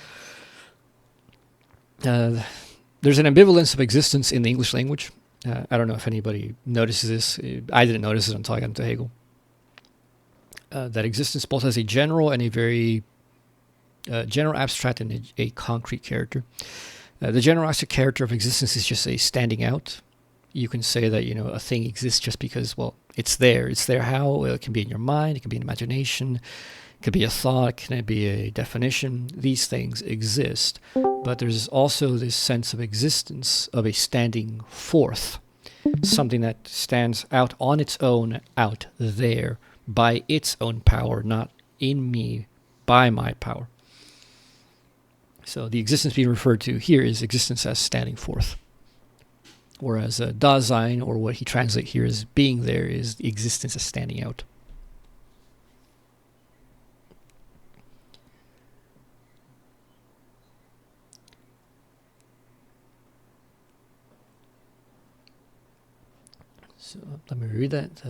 there's an ambivalence of existence in the English language. I don't know if anybody notices this. I didn't notice it until I got into Hegel. That existence both has a general and a very general abstract and a concrete character. The general abstract character of existence is just a standing out. You can say that, a thing exists just because, well, it's there. It's there how? Well, it can be in your mind. It can be in imagination. It could be a thought. It can be a definition. These things exist. But there's also this sense of existence, of a standing forth, something that stands out on its own, out there, by its own power, not in me, by my power. So the existence being referred to here is existence as standing forth. Whereas Dasein, or what he translates here as being there, is the existence as standing out. So let me read that.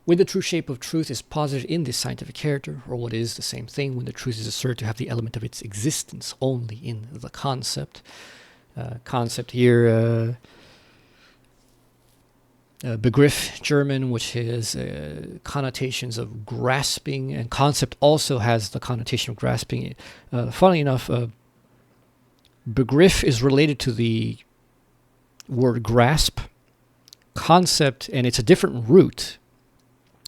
When the true shape of truth is posited in this scientific character, or what is the same thing, when the truth is asserted to have the element of its existence only in the concept. Concept here, Begriff German, which has connotations of grasping, and concept also has the connotation of grasping. Funnily enough, Begriff is related to the word grasp. Concept, and it's a different root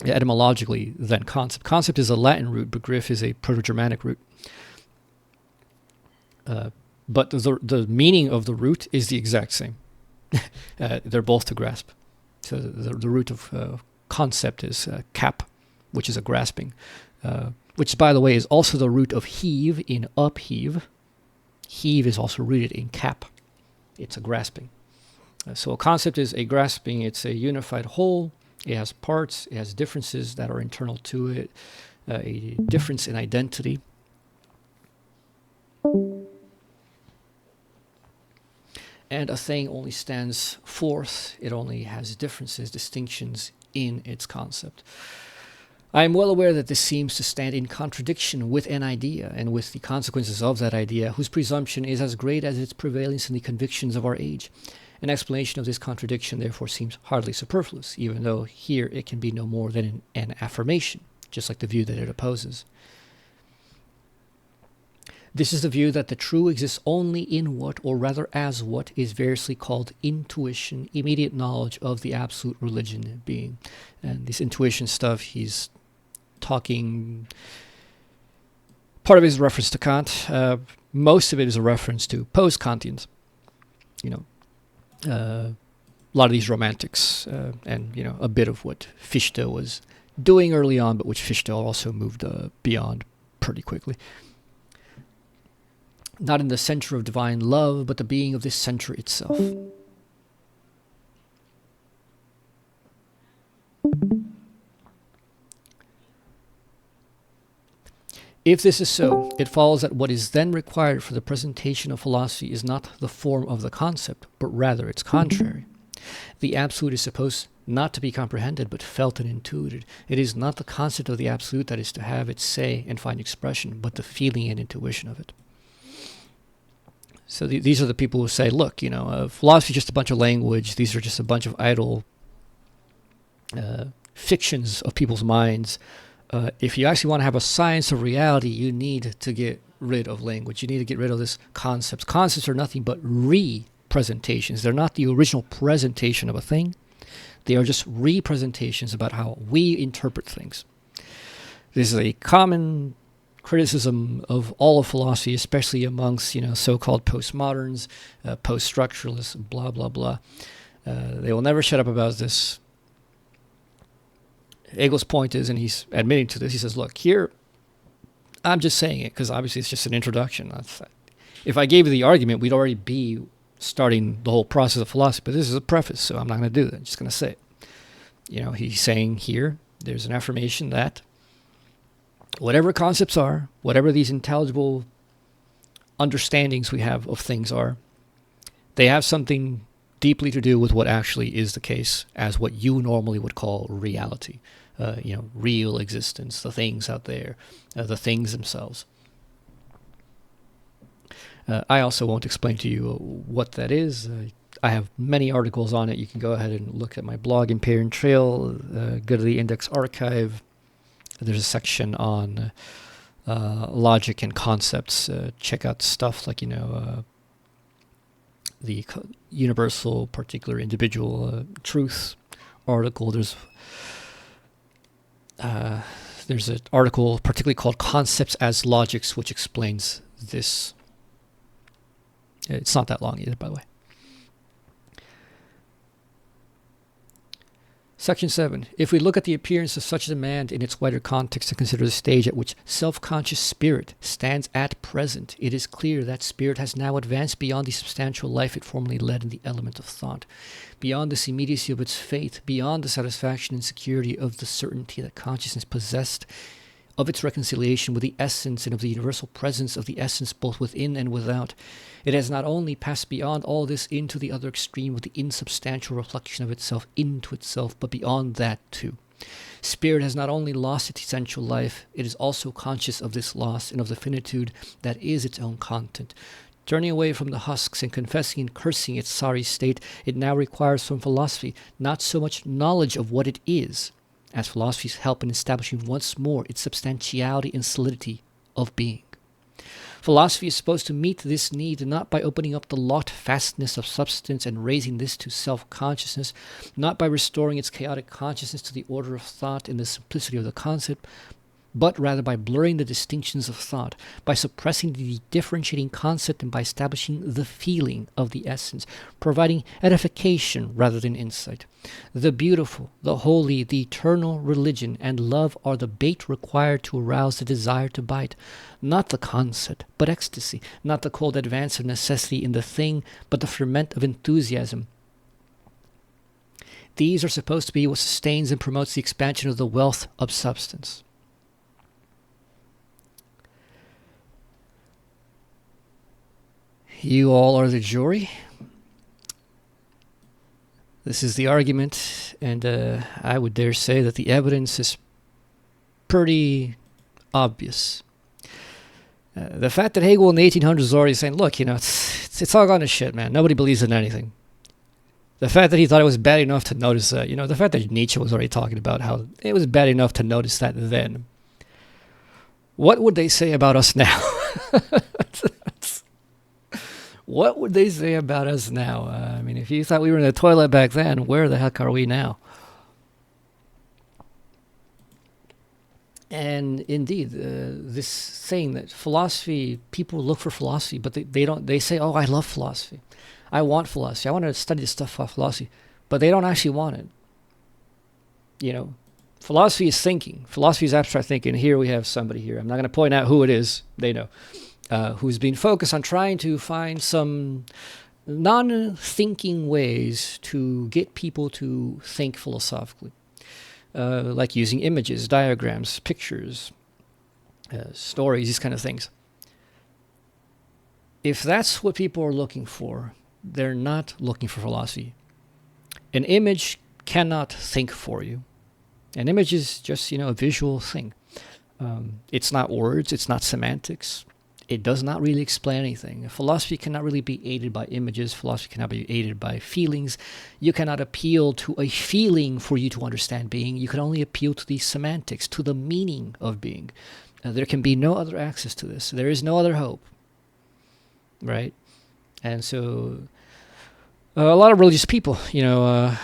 etymologically than concept. Concept is a Latin root. Begriff is a Proto-Germanic root. But the meaning of the root is the exact same. They're both to grasp. So the root of concept is cap, which is a grasping, which, by the way, is also the root of heave in upheave. Heave is also rooted in cap. It's a grasping. So a concept is a grasping. It's a unified whole. It has parts. It has differences that are internal to it. A difference in identity. And a thing only stands forth. It only has differences, distinctions in its concept. I am well aware that this seems to stand in contradiction with an idea and with the consequences of that idea, whose presumption is as great as its prevalence in the convictions of our age. An explanation of this contradiction therefore seems hardly superfluous, even though here it can be no more than an affirmation, just like the view that it opposes. This is the view that the true exists only in what, or rather as what, is variously called intuition, immediate knowledge of the absolute religion being. And this intuition stuff, he's talking, part of it is a reference to Kant, most of it is a reference to post-Kantians. A lot of these romantics, and a bit of what Fichte was doing early on, but which Fichte also moved beyond pretty quickly. Not in the center of divine love, but the being of this center itself. If this is so, it follows that what is then required for the presentation of philosophy is not the form of the concept, but rather its contrary. The absolute is supposed not to be comprehended, but felt and intuited. It is not the concept of the absolute that is to have its say and find expression, but the feeling and intuition of it. So these are the people who say, look, philosophy is just a bunch of language. These are just a bunch of idle fictions of people's minds. If you actually want to have a science of reality, you need to get rid of language. You need to get rid of this concepts. Concepts are nothing but representations. They're not the original presentation of a thing. They are just representations about how we interpret things. This is a common criticism of all of philosophy, especially amongst so-called postmoderns, post-structuralists, blah blah blah. They will never shut up about this. Hegel's point is, and he's admitting to this, he says, look, here, I'm just saying it because obviously it's just an introduction. If I gave you the argument, we'd already be starting the whole process of philosophy, but this is a preface, so I'm not going to do that. I'm just going to say it. He's saying here, there's an affirmation that whatever concepts are, whatever these intelligible understandings we have of things are, they have something deeply to do with what actually is the case as what you normally would call reality. Real existence, the things out there, the things themselves. I also won't explain to you what that is. I have many articles on it. You can go ahead and look at my blog, Empyrean Trail, go to the Index Archive. There's a section on logic and concepts. Check out stuff like, the universal, particular, individual truth article. There's an article particularly called Concepts as Logics, which explains this. It's not that long either, by the way. Section 7. If we look at the appearance of such a demand in its wider context and consider the stage at which self-conscious spirit stands at present, it is clear that spirit has now advanced beyond the substantial life it formerly led in the element of thought, beyond this immediacy of its faith, beyond the satisfaction and security of the certainty that consciousness possessed of its reconciliation with the essence and of the universal presence of the essence both within and without. It has not only passed beyond all this into the other extreme with the insubstantial reflection of itself into itself, but beyond that too. Spirit has not only lost its essential life, it is also conscious of this loss and of the finitude that is its own content. Turning away from the husks and confessing and cursing its sorry state, it now requires from philosophy not so much knowledge of what it is, as philosophy's help in establishing once more its substantiality and solidity of being. Philosophy is supposed to meet this need not by opening up the locked fastness of substance and raising this to self-consciousness, not by restoring its chaotic consciousness to the order of thought and the simplicity of the concept, but rather by blurring the distinctions of thought, by suppressing the differentiating concept and by establishing the feeling of the essence, providing edification rather than insight. The beautiful, the holy, the eternal religion and love are the bait required to arouse the desire to bite, not the concept, but ecstasy, not the cold advance of necessity in the thing, but the ferment of enthusiasm. These are supposed to be what sustains and promotes the expansion of the wealth of substance. You all are the jury. This is the argument, and I would dare say that the evidence is pretty obvious. The fact that Hegel in the 1800s is already saying, look, it's all gone to shit, man. Nobody believes in anything. The fact that he thought it was bad enough to notice that, the fact that Nietzsche was already talking about how it was bad enough to notice that then. What would they say about us now? What would they say about us now? If you thought we were in the toilet back then, where the heck are we now? And indeed, this saying that philosophy, people look for philosophy, but they don't. They say, "Oh, I love philosophy. I want philosophy. I want to study this stuff about philosophy," but they don't actually want it. Philosophy is thinking. Philosophy is abstract thinking. Here we have somebody here. I'm not going to point out who it is. They know. Who's been focused on trying to find some non-thinking ways to get people to think philosophically, like using images, diagrams, pictures, stories, these kind of things. If that's what people are looking for, they're not looking for philosophy. An image cannot think for you. An image is just, a visual thing. It's not words, it's not semantics. It does not really explain anything. Philosophy cannot really be aided by images. Philosophy cannot be aided by feelings. You cannot appeal to a feeling for you to understand being. You can only appeal to the semantics, to the meaning of being. There can be no other access to this. There is no other hope. Right? And so, a lot of religious people, not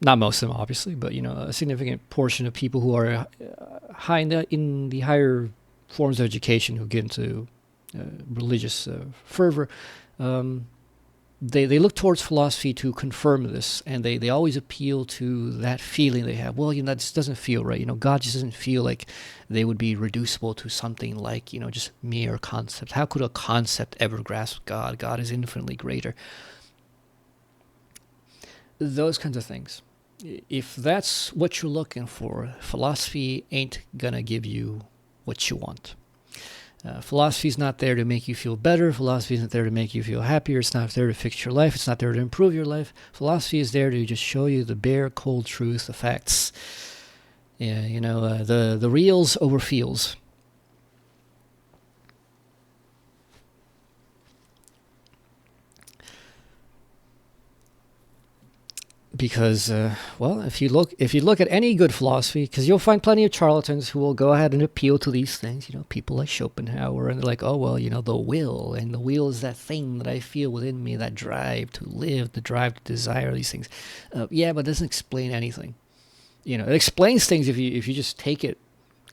most of them, obviously, but, a significant portion of people who are high in the higher forms of education who get into religious fervor, they look towards philosophy to confirm this, and they always appeal to that feeling they have. Well, that just doesn't feel right. God just doesn't feel like they would be reducible to something like, just mere concepts. How could a concept ever grasp God? God is infinitely greater. Those kinds of things. If that's what you're looking for, philosophy ain't gonna give you what you want. Philosophy is not there to make you feel better. Philosophy isn't there to make you feel happier. It's not there to fix your life. It's not there to improve your life. Philosophy is there to just show you the bare, cold truth, the facts. Yeah, the reals over feels. Because if you look at any good philosophy, because you'll find plenty of charlatans who will go ahead and appeal to these things, people like Schopenhauer, and they're like, oh well, the will, and the will is that thing that I feel within me, that drive to live, the drive to desire these things. Yeah, but it doesn't explain anything. It explains things if you just take it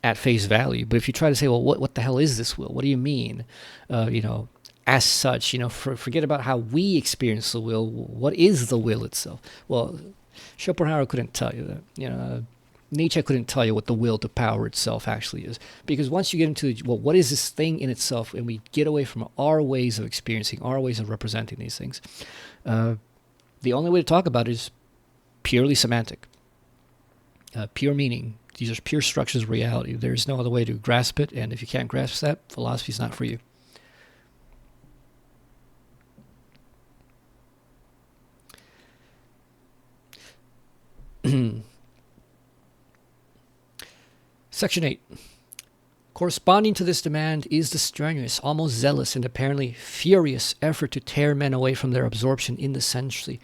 at face value. But if you try to say, well, what the hell is this will? What do you mean? As such, forget about how we experience the will. What is the will itself? Well, Schopenhauer couldn't tell you that. Nietzsche couldn't tell you what the will to power itself actually is. Because once you get into, well, what is this thing in itself, and we get away from our ways of experiencing, our ways of representing these things, the only way to talk about it is purely semantic, pure meaning. These are pure structures of reality. There's no other way to grasp it, and if you can't grasp that, philosophy is not for you. Section 8. Corresponding to this demand is the strenuous, almost zealous, and apparently furious effort to tear men away from their absorption in the sensory,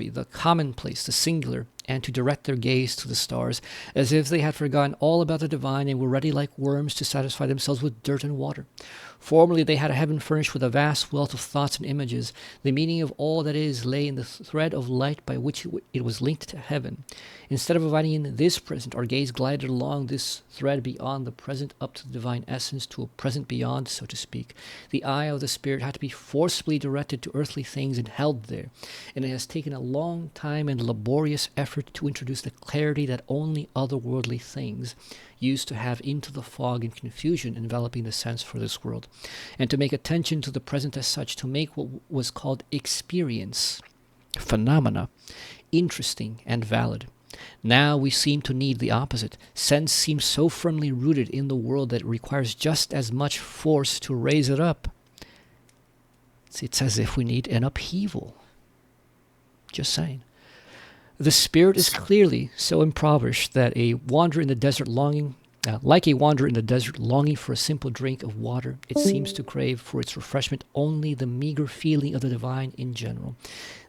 the commonplace, the singular, and to direct their gaze to the stars, as if they had forgotten all about the divine and were ready like worms to satisfy themselves with dirt and water. Formerly they had a heaven furnished with a vast wealth of thoughts and images. The meaning of all that is lay in the thread of light by which it was linked to heaven. Instead of abiding in this present, our gaze glided along this thread beyond the present up to the divine essence, to a present beyond, so to speak. The eye of the spirit had to be forcibly directed to earthly things and held there, and it has taken a long time and laborious effort to introduce the clarity that only otherworldly things used to have into the fog and confusion enveloping the sense for this world, and to make attention to the present as such, to make what was called experience, phenomena, interesting and valid. Now we seem to need the opposite. Sense seems so firmly rooted in the world that it requires just as much force to raise it up. It's as if we need an upheaval. Just saying. The spirit is clearly so impoverished that a wanderer in the desert longing, like a wanderer in the desert longing for a simple drink of water, it seems to crave for its refreshment only the meager feeling of the divine in general.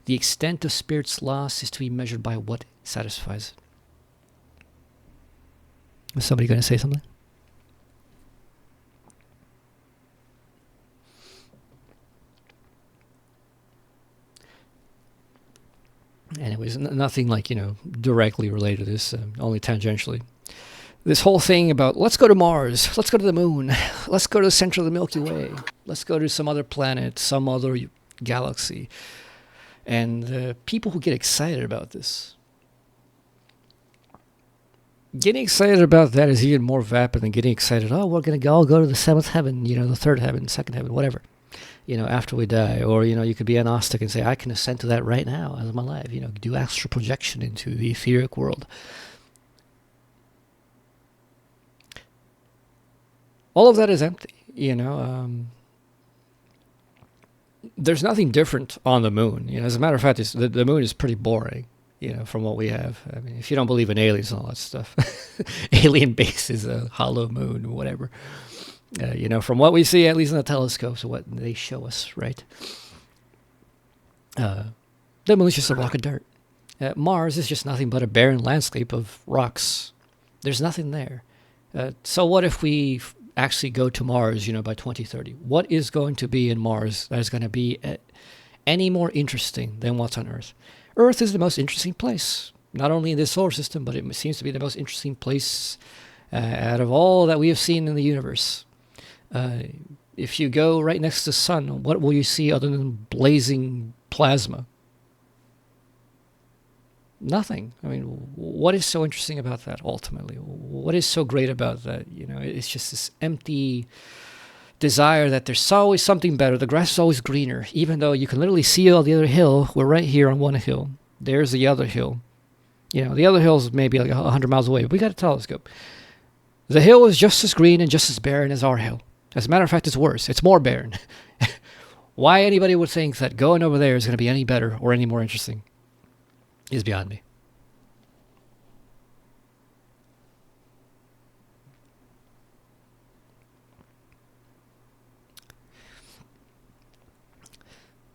The extent of spirit's loss is to be measured by what satisfies it. Is somebody going to say something? Anyways, nothing like, directly related to this, only tangentially. This whole thing about, let's go to Mars, let's go to the moon, let's go to the center of the Milky Way, let's go to some other planet, some other galaxy. And people who get excited about this, getting excited about that is even more vapid than getting excited, oh, we're going to all go to the seventh heaven, the third heaven, second heaven, whatever. After we die. Or, you could be agnostic and say, I can ascend to that right now as I'm alive. Do astral projection into the etheric world. All of that is empty, There's nothing different on the moon. As a matter of fact, the moon is pretty boring, from what we have. I mean, if you don't believe in aliens and all that stuff. Alien base is a hollow moon, whatever. From what we see, at least in the telescopes, what they show us, right? The moon is just a rock of dirt. Mars is just nothing but a barren landscape of rocks. There's nothing there. So what if we actually go to Mars, by 2030? What is going to be in Mars that is going to be any more interesting than what's on Earth? Earth is the most interesting place, not only in this solar system, but it seems to be the most interesting place out of all that we have seen in the universe. If you go right next to the sun, what will you see other than blazing plasma? Nothing. I mean, what is so interesting about that ultimately? What is so great about that? You know, it's just this empty desire that there's always something better. The grass is always greener, even though you can literally see all the other hill. We're right here on one hill. There's the other hill. You know, the other hill's maybe like 100 miles away, but we got a telescope. The hill is just as green and just as barren as our hill. As a matter of fact, it's worse. It's more barren. Why anybody would think that going over there is going to be any better or any more interesting is beyond me.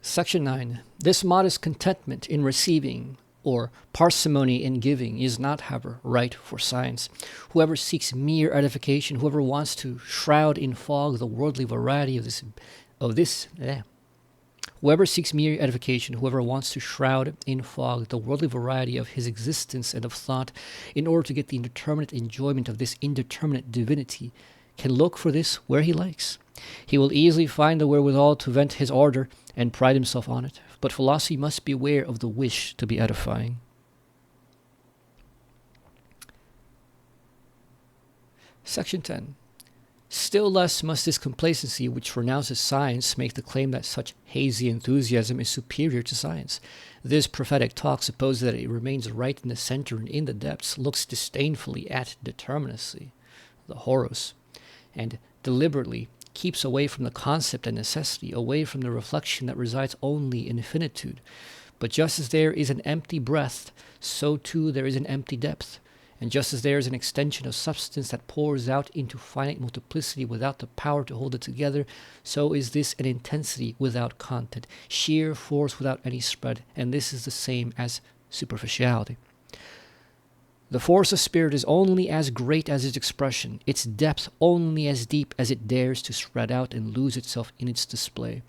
Section 9. This modest contentment in receiving or parsimony in giving is not, however, right for science. Whoever seeks mere edification, whoever wants to shroud in fog the worldly variety whoever seeks mere edification, whoever wants to shroud in fog the worldly variety of his existence and of thought, in order to get the indeterminate enjoyment of this indeterminate divinity, can look for this where he likes. He will easily find the wherewithal to vent his ardor and pride himself on it. But philosophy must beware of the wish to be edifying. Section 10. Still less must this complacency which renounces science make the claim that such hazy enthusiasm is superior to science. This prophetic talk supposes that it remains right in the center and in the depths, looks disdainfully at determinacy, the horos, and deliberately keeps away from the concept and necessity, away from the reflection that resides only in finitude. But just as there is an empty breadth, so too there is an empty depth. And just as there is an extension of substance that pours out into finite multiplicity without the power to hold it together, so is this an intensity without content, sheer force without any spread, and this is the same as superficiality. The force of spirit is only as great as its expression, its depth only as deep as it dares to spread out and lose itself in its display.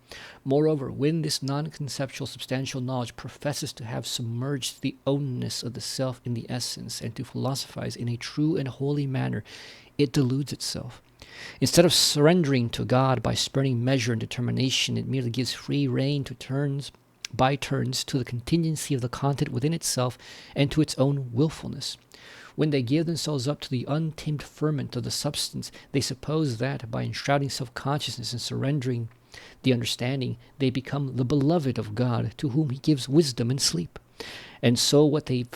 Moreover, when this non-conceptual substantial knowledge professes to have submerged the ownness of the self in the essence and to philosophize in a true and holy manner, it deludes itself. Instead of surrendering to God by spurning measure and determination, it merely gives free rein by turns to the contingency of the content within itself and to its own willfulness. When they give themselves up to the untamed ferment of the substance, they suppose that by enshrouding self-consciousness and surrendering the understanding, they become the beloved of God, to whom he gives wisdom and sleep. And so what they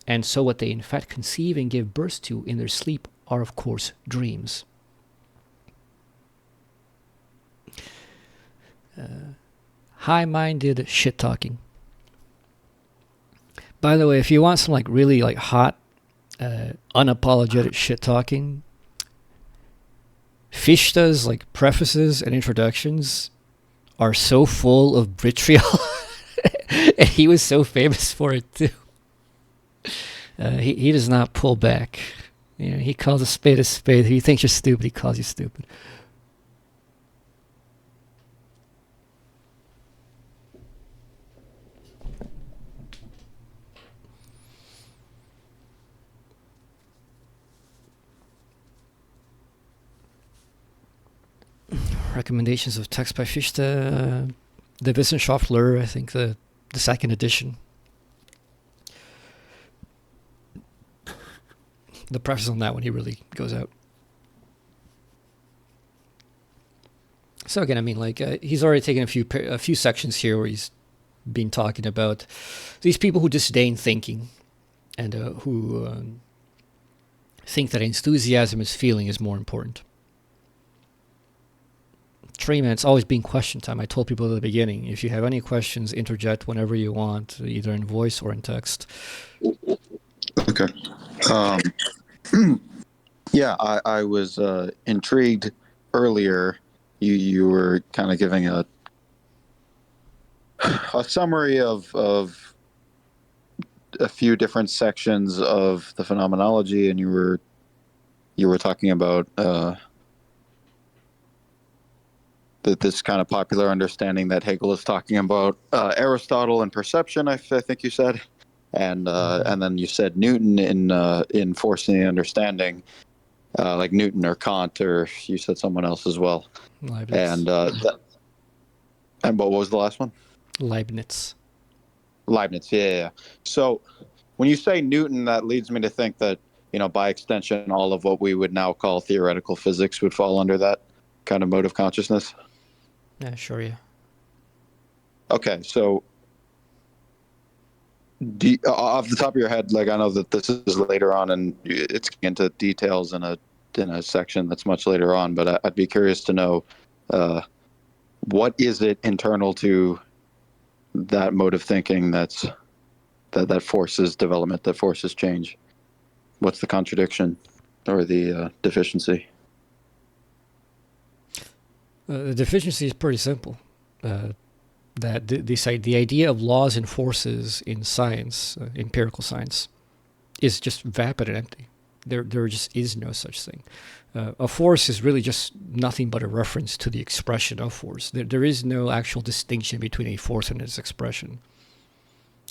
in fact conceive and give birth to in their sleep are, of course, dreams. High-minded shit-talking. By the way, if you want some really hot, unapologetic shit-talking, Fichte's prefaces and introductions are so full of vitriol, and he was so famous for it too. He does not pull back. You know, he calls a spade a spade. If he thinks you're stupid, he calls you stupid. Recommendations of text by Fichte, the Wissenschaftler, I think the second edition. The preface on that one, he really goes out. So again, I mean, he's already taken a few sections here where he's been talking about these people who disdain thinking and who think that enthusiasm is feeling is more important. 3 minutes, always being question time. I told people at the beginning, if you have any questions, interject whenever you want, either in voice or in text.
Okay. Yeah, I was intrigued earlier. You were kind of giving a summary of a few different sections of the Phenomenology, and you were talking about this kind of popular understanding that Hegel is talking about Aristotle and perception. I think you said, and then you said Newton in forcing the understanding. like Newton or Kant, or you said someone else as well.
Leibniz.
And and what was the last one?
Leibniz.
Leibniz. Yeah. So when you say Newton, that leads me to think that, by extension, all of what we would now call theoretical physics would fall under that kind of mode of consciousness.
Yeah, sure, yeah.
Okay, so off the top of your head, like I know that this is later on, and it's into details in a section that's much later on, but I'd be curious to know what is it internal to that mode of thinking that forces development, that forces change. What's the contradiction or the deficiency?
The deficiency is pretty simple. That the idea of laws and forces in science, empirical science, is just vapid and empty. There just is no such thing. A force is really just nothing but a reference to the expression of force. There is no actual distinction between a force and its expression.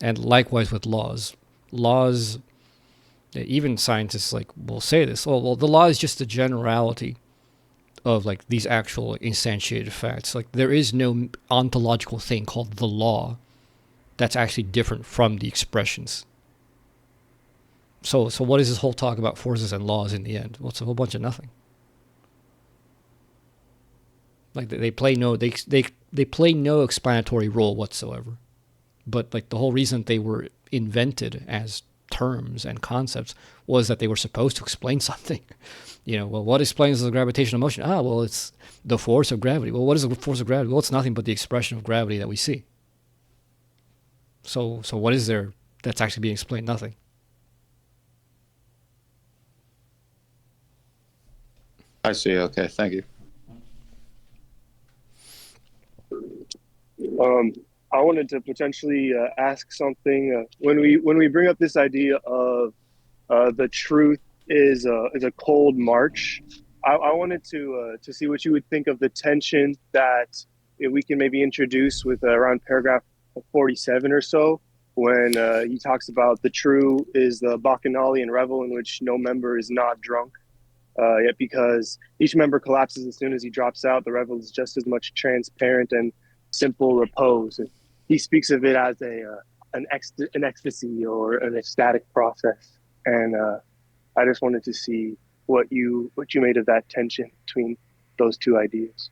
And likewise with laws. Laws, even scientists will say this. Oh, well, the law is just a generality of these actual instantiated facts. There is no ontological thing called the law that's actually different from the expressions. So what is this whole talk about forces and laws in the end? Well, it's a whole bunch of nothing. They play no they play no explanatory role whatsoever. But the whole reason they were invented as terms and concepts was that they were supposed to explain something. Well, what explains the gravitational motion? Well, it's the force of gravity. Well, what is the force of gravity? Well, it's nothing but the expression of gravity that we see. So what is there that's actually being explained? Nothing.
I see. Okay, thank you.
I wanted to potentially ask something when we bring up this idea of the truth is a cold march. I wanted to see what you would think of the tension that we can maybe introduce with around paragraph 47 or so, when he talks about the true is the bacchanalian revel in which no member is not drunk. Yet because each member collapses as soon as he drops out, the revel is just as much transparent and simple repose. And he speaks of it as an ecstasy or an ecstatic process. And I just wanted to see what you made of that tension between those two ideas.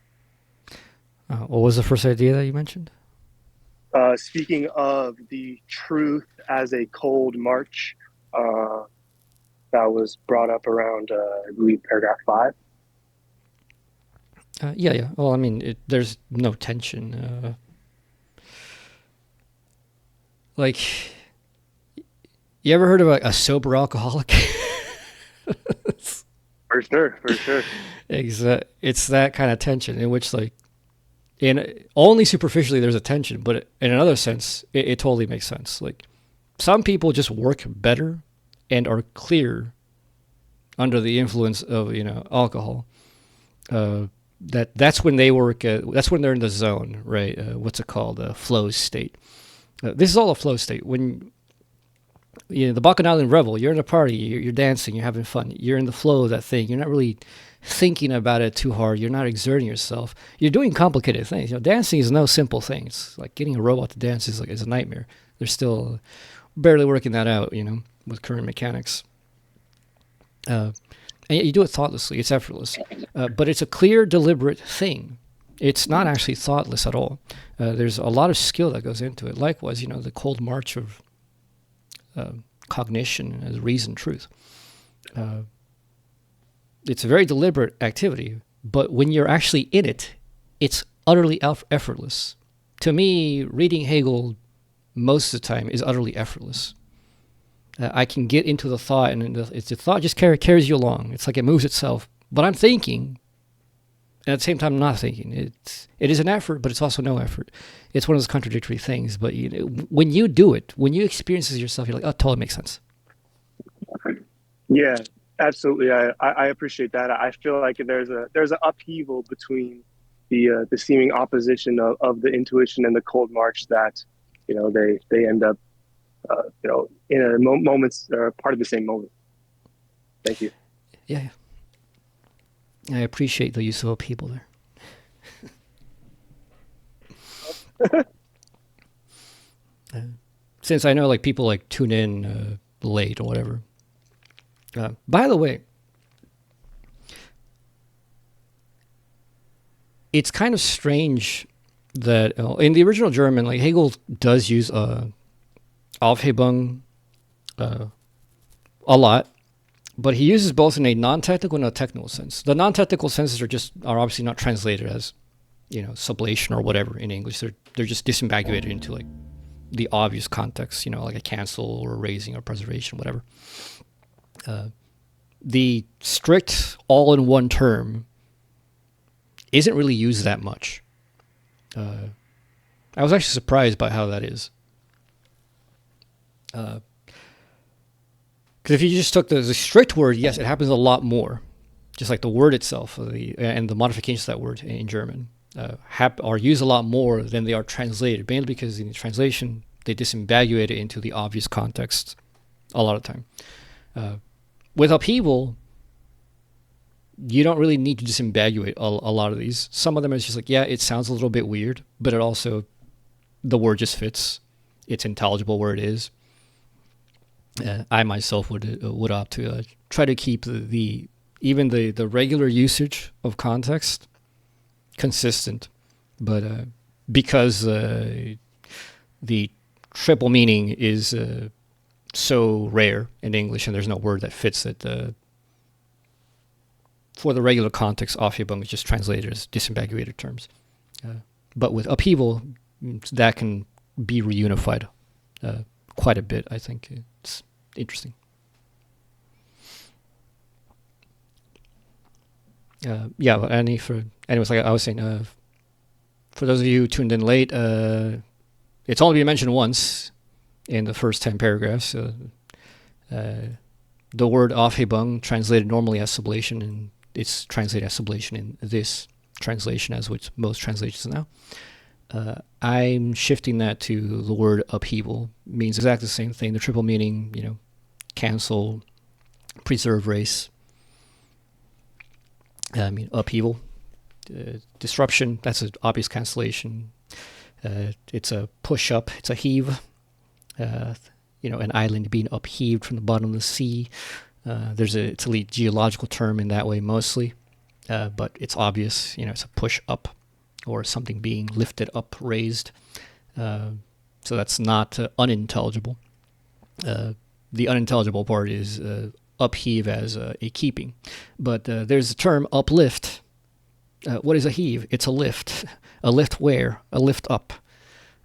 What was the first idea that you mentioned?
Speaking of the truth as a cold march, that was brought up around, I believe, paragraph 5.
Yeah. Well, I mean, there's no tension. You ever heard of a sober alcoholic?
For sure.
It's that kind of tension in which, only superficially there's a tension, but in another sense, it totally makes sense. Some people just work better and are clear under the influence of alcohol. That's when they work. That's when they're in the zone, right? What's it called? Flow state. This is all a flow state. When the Bacchanalian revel, you're in a party, you're dancing, you're having fun, you're in the flow of that thing. You're not really thinking about it too hard. You're not exerting yourself. You're doing complicated things. Dancing is no simple thing. It's like getting a robot to dance is a nightmare. They're still barely working that out, with current mechanics. And yet you do it thoughtlessly. It's effortless. But it's a clear, deliberate thing. It's not actually thoughtless at all. There's a lot of skill that goes into it. Likewise, the cold march of cognition as reason, truth. It's a very deliberate activity, but when you're actually in it, it's utterly effortless. To me, reading Hegel most of the time is utterly effortless. I can get into the thought, and the thought just carries you along. It's like it moves itself. But I'm thinking, and at the same time, I'm not thinking. It is an effort, but it's also no effort. It's one of those contradictory things. But when you do it, when you experience it yourself, you're like, oh, it totally makes sense.
Yeah, absolutely. I appreciate that. I feel like there's an upheaval between the seeming opposition of the intuition and the cold march that they end up in a moments or part of the same moment. Thank you.
Yeah. I appreciate the use of upheaval there. Since I know like people like tune in late or whatever. By the way, it's kind of strange that in the original German, like Hegel does use Aufhebung a lot, but he uses both in a non-technical and a technical sense. The non-technical senses are obviously not translated as, sublation or whatever in English. They're just disambiguated into like the obvious context, like a cancel or raising or preservation, whatever. The strict all-in-one term isn't really used that much. I was actually surprised by how that is. Because if you just took the strict word, yes, it happens a lot more. Just like the word itself and the modifications of that word in German are used a lot more than they are translated, mainly because in the translation, they disambiguate it into the obvious context a lot of the time. With upheaval, you don't really need to disambiguate a lot of these. Some of them is just like, yeah, it sounds a little bit weird, but it also, the word just fits. It's intelligible where it is. I myself would opt to try to keep even the regular usage of context consistent, but because the triple meaning is so rare in English and there's no word that fits it, for the regular context, Aufhebung is just translated as disambiguated terms. But with upheaval, that can be reunified quite a bit, I think. It's interesting. Anyways, like I was saying, for those of you who tuned in late, it's only been mentioned once in the first 10 paragraphs. The word Aufhebung translated normally as sublation, and it's translated as sublation in this translation, as with most translations now. I'm shifting that to the word upheaval. It means exactly the same thing. The triple meaning, cancel, preserve, race. Upheaval, disruption. That's an obvious cancellation. It's a push up. It's a heave. An island being upheaved from the bottom of the sea. It's a geological term in that way mostly, but it's obvious. It's a push up, or something being lifted up, raised. So that's not unintelligible. The unintelligible part is upheave as a keeping. But there's the term uplift. What is a heave? It's a lift. A lift where? A lift up.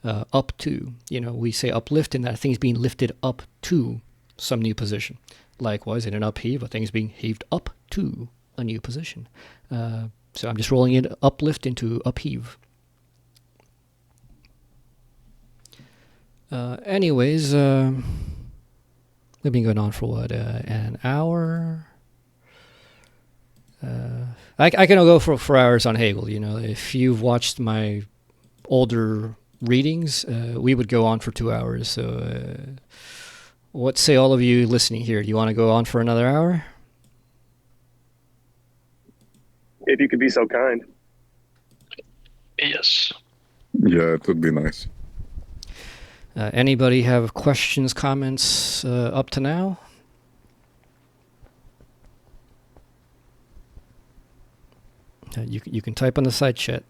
Up to. We say uplift in that thing's being lifted up to some new position. Likewise, in an upheave, a thing's being heaved up to a new position. So I'm just rolling in uplift into upheave. Anyways, we've been going on for what, an hour? I can go for hours on Hegel. If you've watched my older readings, we would go on for 2 hours. So, what say all of you listening here? Do you want to go on for another hour?
If you could be so kind.
Yes.
Yeah, it would be nice.
Anybody have questions, comments up to now? You can type on the side chat.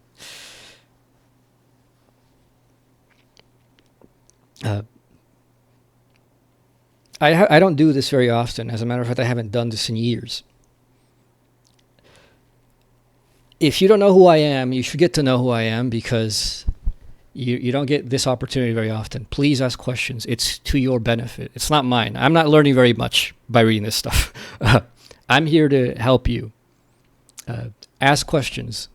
I don't do this very often. As a matter of fact, I haven't done this in years. If you don't know who I am, you should get to know who I am, because you don't get this opportunity very often. Please ask questions. It's to your benefit. It's not mine. I'm not learning very much by reading this stuff. I'm here to help you. Ask questions.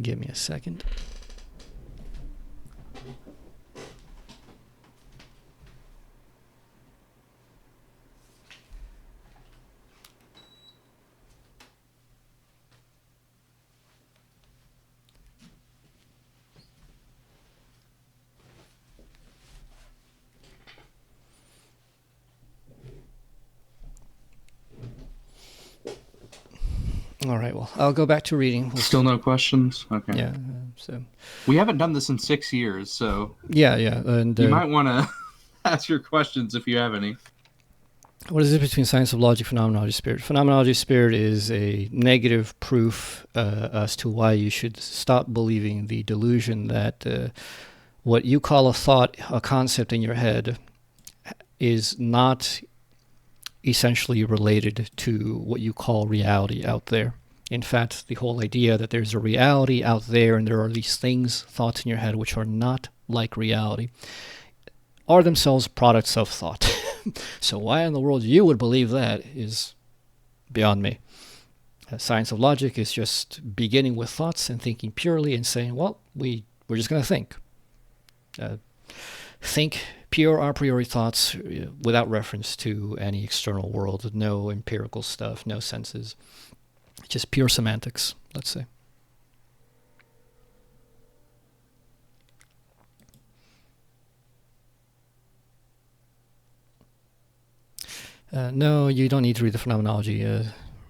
Give me a second. All right. Well, I'll go back to reading.
Still no questions? Okay.
Yeah. So.
We haven't done this in 6 years, so
Yeah. And
you might want to ask your questions if you have any.
what is it between science of logic, phenomenology, spirit? Phenomenology, spirit is a negative proof as to why you should stop believing the delusion that what you call a thought, a concept in your head, is not essentially related to what you call reality out there. In fact, the whole idea that there's a reality out there and there are these things, thoughts in your head, which are not like reality, are themselves products of thought. So why in the world you would believe that is beyond me. Science of logic is just beginning with thoughts and thinking purely and saying, well, we're just going to think. Think pure a priori thoughts without reference to any external world, no empirical stuff, no senses. Just pure semantics, let's say. No, you don't need to read the phenomenology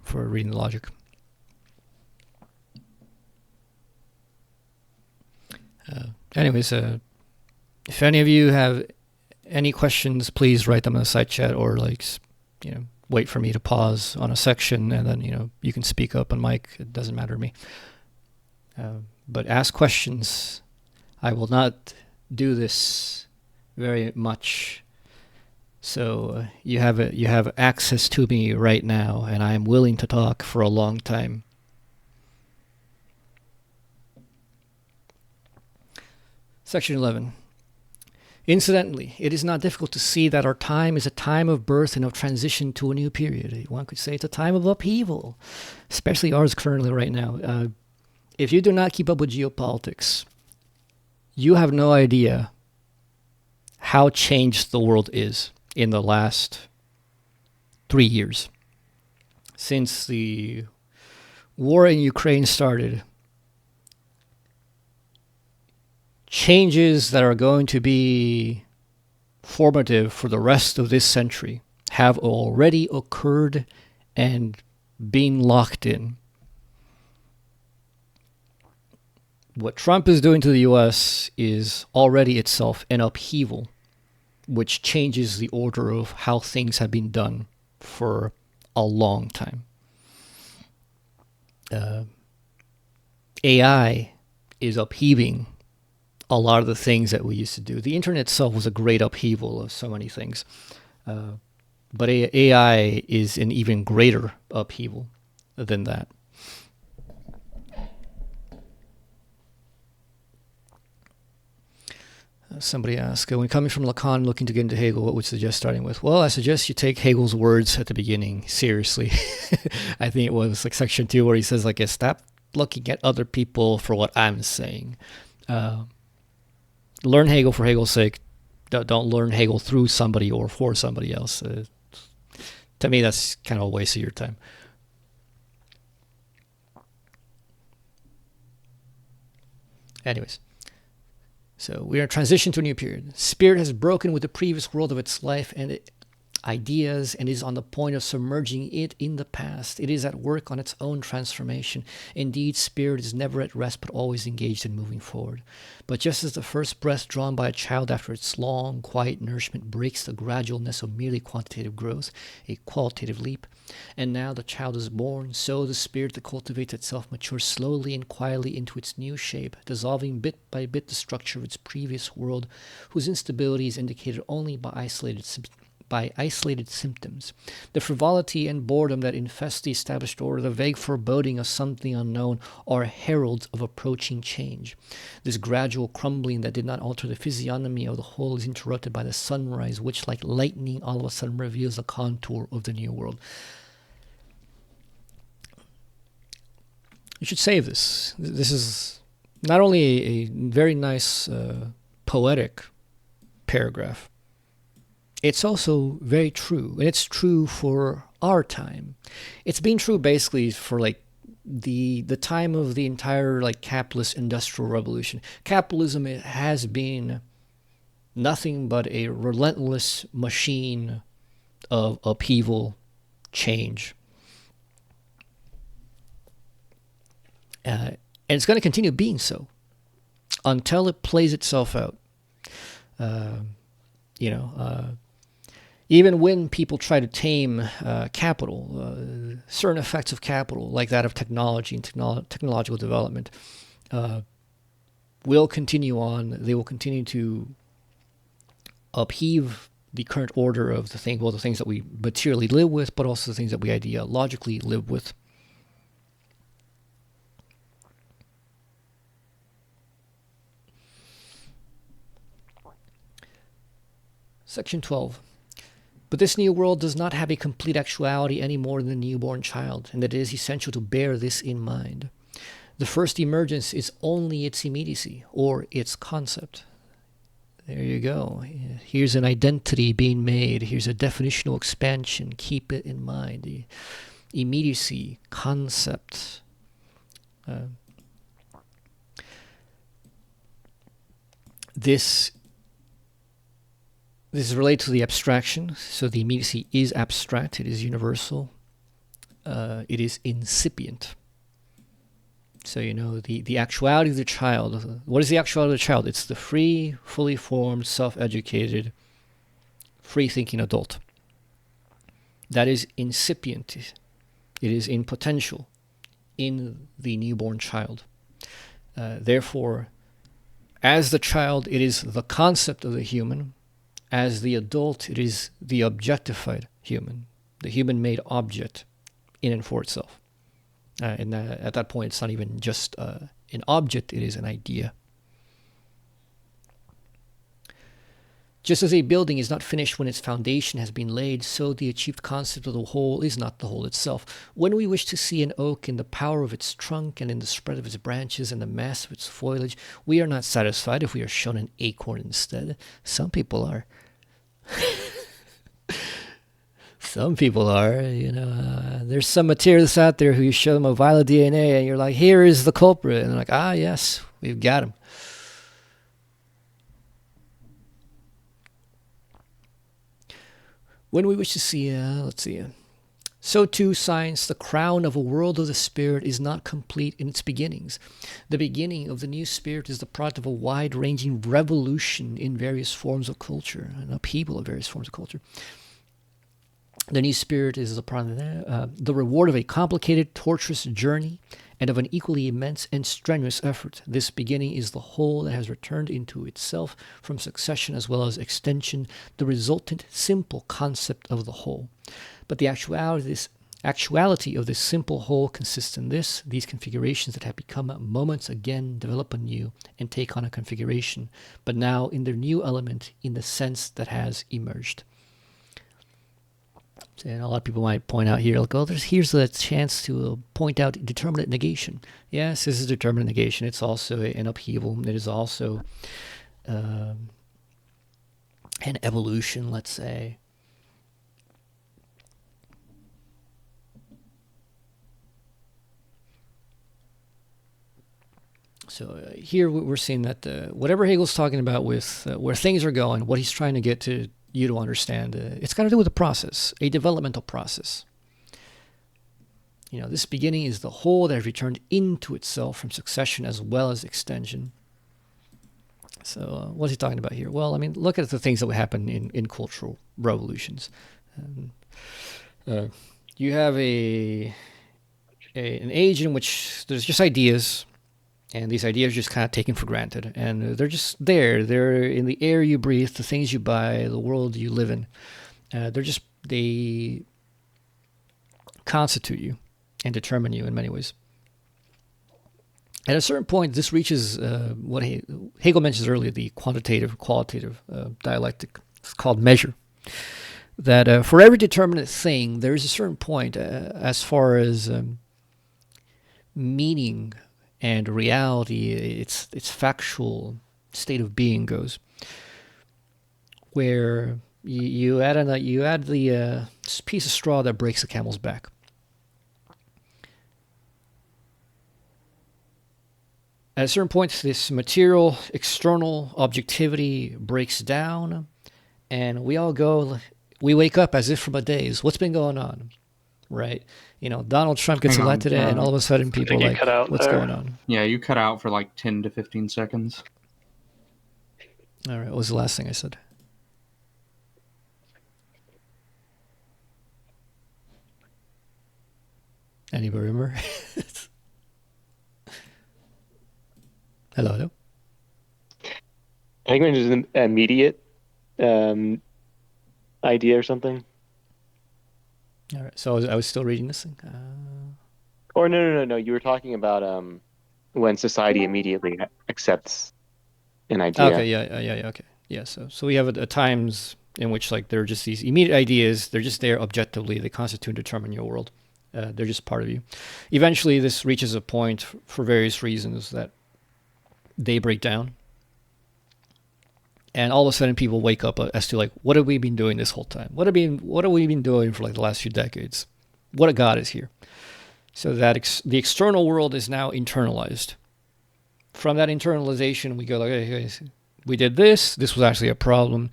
for reading the logic. Anyways, if any of you have any questions, please write them in the side chat, or wait for me to pause on a section, and then you can speak up on mic. It doesn't matter to me. But ask questions. I will not do this very much, so you have access to me right now, and I am willing to talk for a long time. Section 11. Incidentally, it is not difficult to see that our time is a time of birth and of transition to a new period. One could say it's a time of upheaval, especially ours currently right now. If you do not keep up with geopolitics, you have no idea how changed the world is in the last 3 years. Since the war in Ukraine started, changes that are going to be formative for the rest of this century have already occurred and been locked in. What Trump is doing to the US is already itself an upheaval, which changes the order of how things have been done for a long time. AI is upheaving a lot of the things that we used to do. The internet itself was a great upheaval of so many things. But AI is an even greater upheaval than that. Somebody asked, when coming from Lacan looking to get into Hegel, what would you suggest starting with? Well, I suggest you take Hegel's words at the beginning seriously. I think it was like section 2 where he says, stop looking at other people for what I'm saying. Learn Hegel for Hegel's sake. Don't learn Hegel through somebody or for somebody else. To me, that's kind of a waste of your time. Anyways, so we are in transition to a new period. Spirit has broken with the previous world of its life and ideas and is on the point of submerging it in the past. It is at work on its own transformation. Indeed, spirit is never at rest but always engaged in moving forward. But just as the first breath drawn by a child after its long, quiet nourishment breaks the gradualness of merely quantitative growth, a qualitative leap, and now the child is born, so the spirit that cultivates itself matures slowly and quietly into its new shape, dissolving bit by bit the structure of its previous world, whose instability is indicated only by isolated symptoms. The frivolity and boredom that infest the established order, the vague foreboding of something unknown, are heralds of approaching change. This gradual crumbling that did not alter the physiognomy of the whole is interrupted by the sunrise, which, like lightning, all of a sudden reveals the contour of the new world. You should save this. This is not only a very nice poetic paragraph, it's also very true, and it's true for our time. It's been true basically for the time of the entire capitalist industrial revolution. Capitalism has been nothing but a relentless machine of upheaval, change. and it's going to continue being so until it plays itself out. You know, even when people try to tame capital, certain effects of capital, like that of technology and technological development, will continue on. They will continue to upheave the current order of the things that we materially live with, but also the things that we ideologically live with. Section 12. But this new world does not have a complete actuality any more than the newborn child, and that it is essential to bear this in mind. The first emergence is only its immediacy, or its concept. There you go. Here's an identity being made. Here's a definitional expansion. Keep it in mind. The immediacy, concept. This is related to the abstraction. So the immediacy is abstract. It is universal. It is incipient. So, you know, the actuality of the child. What is the actuality of the child? It's the free, fully formed, self-educated, free-thinking adult. That is incipient. It is in potential in the newborn child. Therefore, as the child, it is the concept of the human. As the adult, it is the objectified human, the human-made object in and for itself. And at that point, it's not even just an object, it is an idea. Just as a building is not finished when its foundation has been laid, so the achieved concept of the whole is not the whole itself. When we wish to see an oak in the power of its trunk and in the spread of its branches and the mass of its foliage, we are not satisfied if we are shown an acorn instead. Some people are. Some people are, you know. There's some materialists out there who you show them a vial of DNA and you're like, here is the culprit. And they're like, ah, yes, we've got him. When we wish to see, so too science, the crown of a world of the spirit, is not complete in its beginnings. The beginning of the new spirit is the product of a wide-ranging revolution in various forms of culture, an upheaval of various forms of culture. The new spirit is the reward of a complicated, tortuous journey and of an equally immense and strenuous effort. This beginning is the whole that has returned into itself from succession as well as extension, the resultant simple concept of the whole. But the actuality of this simple whole consists in these configurations that have become moments again develop anew and take on a configuration, but now in their new element in the sense that has emerged. And a lot of people might point out here, like, oh, here's the chance to point out determinate negation. Yes, this is determinate negation. It's also an upheaval. It is also an evolution, let's say. So here we're seeing that whatever Hegel's talking about with where things are going, what he's trying to get to you to understand, it's got to do with a process, a developmental process. You know, this beginning is the whole that has returned into itself from succession as well as extension. So what's he talking about here? Well, I mean, look at the things that would happen in cultural revolutions. You have an age in which there's just ideas, and these ideas are just kind of taken for granted. And they're just there. They're in the air you breathe, the things you buy, the world you live in. They constitute you and determine you in many ways. At a certain point, this reaches what Hegel mentions earlier, the quantitative, qualitative dialectic. It's called measure. That for every determinate thing, there is a certain point as far as meaning and reality, its factual state of being goes, where you add the piece of straw that breaks the camel's back. At a certain point, this material, external objectivity breaks down, and we wake up as if from a daze. What's been going on? right? Donald Trump gets
Hang on,
elected, and all of a sudden people
you
are like,
cut out
what's
there.
going on?
Yeah, you cut out for like 10 to 15 seconds.
All right, what was the last thing I said? Anybody remember? Hello?
I think it was an immediate idea or something.
All right, so I was still reading this thing.
Or no. You were talking about when society immediately accepts an idea.
Okay, yeah, okay. Yeah, so we have a times in which like there are just these immediate ideas. They're just there objectively. They constitute and determine your world. They're just part of you. Eventually, this reaches a point for various reasons that they break down. And all of a sudden, people wake up as to like, what have we been doing this whole time? What have we been doing for like the last few decades? What a God is here. So that the external world is now internalized. From that internalization, we go like, okay, we did this. This was actually a problem.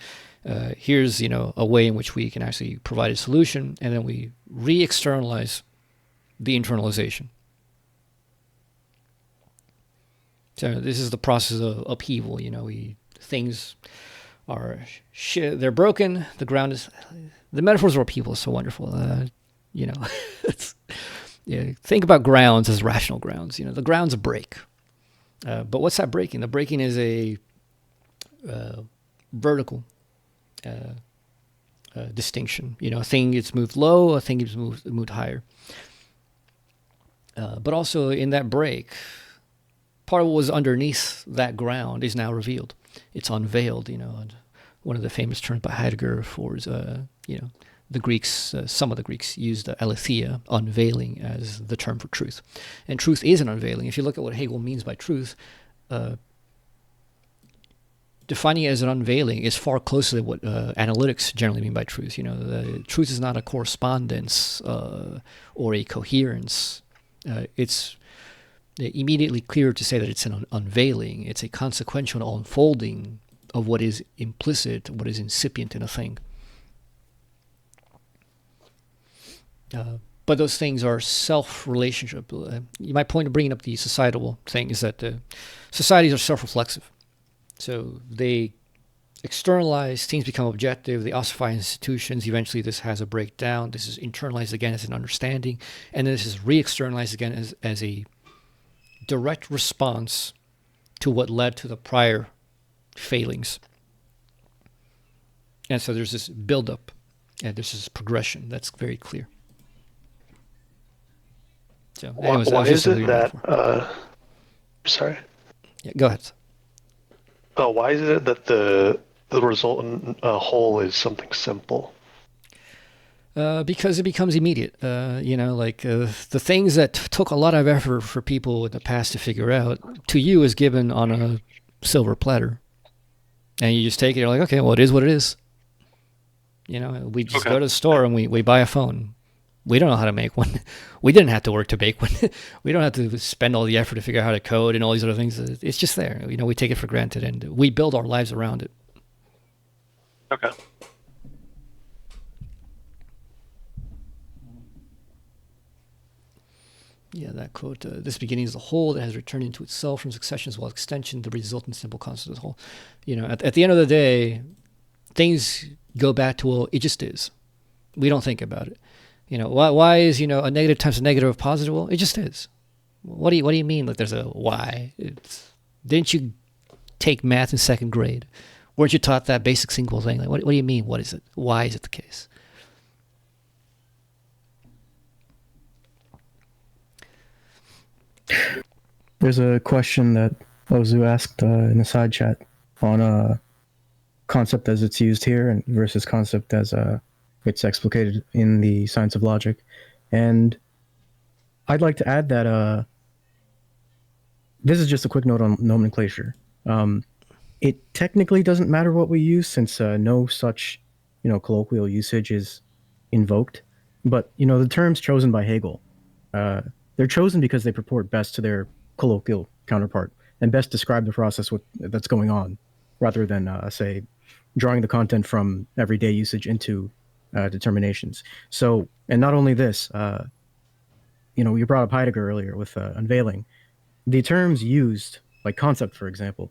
Here's a way in which we can actually provide a solution, and then we re-externalize the internalization. So this is the process of upheaval. Things are they're broken. The ground is. The metaphors of upheaval is so wonderful. It's, think about grounds as rational grounds. The grounds break. But what's that breaking? The breaking is a vertical distinction. A thing gets moved low, a thing gets moved higher. But also in that break, part of what was underneath that ground is now revealed. It's unveiled. One of the famous terms by Heidegger for the Greeks, some of the Greeks used aletheia, unveiling, as the term for truth. And truth is an unveiling. If you look at what Hegel means by truth, defining it as an unveiling is far closer to what analytics generally mean by truth. The truth is not a correspondence or a coherence. It's immediately clear to say that it's an unveiling. It's a consequential unfolding of what is implicit, what is incipient in a thing. But those things are self-relationship. My point of bringing up the societal thing is that societies are self-reflexive. So they externalize, things become objective, they ossify institutions. Eventually this has a breakdown. This is internalized again as an understanding. And then this is re-externalized again as a direct response to what led to the prior failings. And so there's this buildup and there's this progression that's very clear. So, anyways,
why is it that? Sorry.
Yeah, go ahead.
Why is it that the resultant whole is something simple?
Because it becomes immediate. The things that took a lot of effort for people in the past to figure out, to you is given on a silver platter, and you just take it. You're like, okay, well, it is what it is. We just go to the store and we buy a phone. We don't know how to make one. We didn't have to work to make one. We don't have to spend all the effort to figure out how to code and all these other things. It's just there. We take it for granted and we build our lives around it.
Okay.
Yeah, that quote, this beginning is the whole that has returned into itself from succession as well as extension, the resultant simple constant of the whole. At the end of the day, things go back to, well, it just is. We don't think about it. Why is, a negative times a negative of positive? Well, it just is. What do you mean? Like there's a why? Didn't you take math in second grade? Weren't you taught that basic single thing? Like, what do you mean? What is it? Why is it the case?
There's a question that Ozu asked in the side chat on a concept as it's used here and versus concept as it's explicated in the science of logic. And I'd like to add that this is just a quick note on nomenclature. It technically doesn't matter what we use since no such, colloquial usage is invoked. But, the terms chosen by Hegel, they're chosen because they purport best to their colloquial counterpart and best describe the process that's going on, rather than, say, drawing the content from everyday usage into determinations. So, and not only this, you brought up Heidegger earlier with unveiling. The terms used, like concept, for example,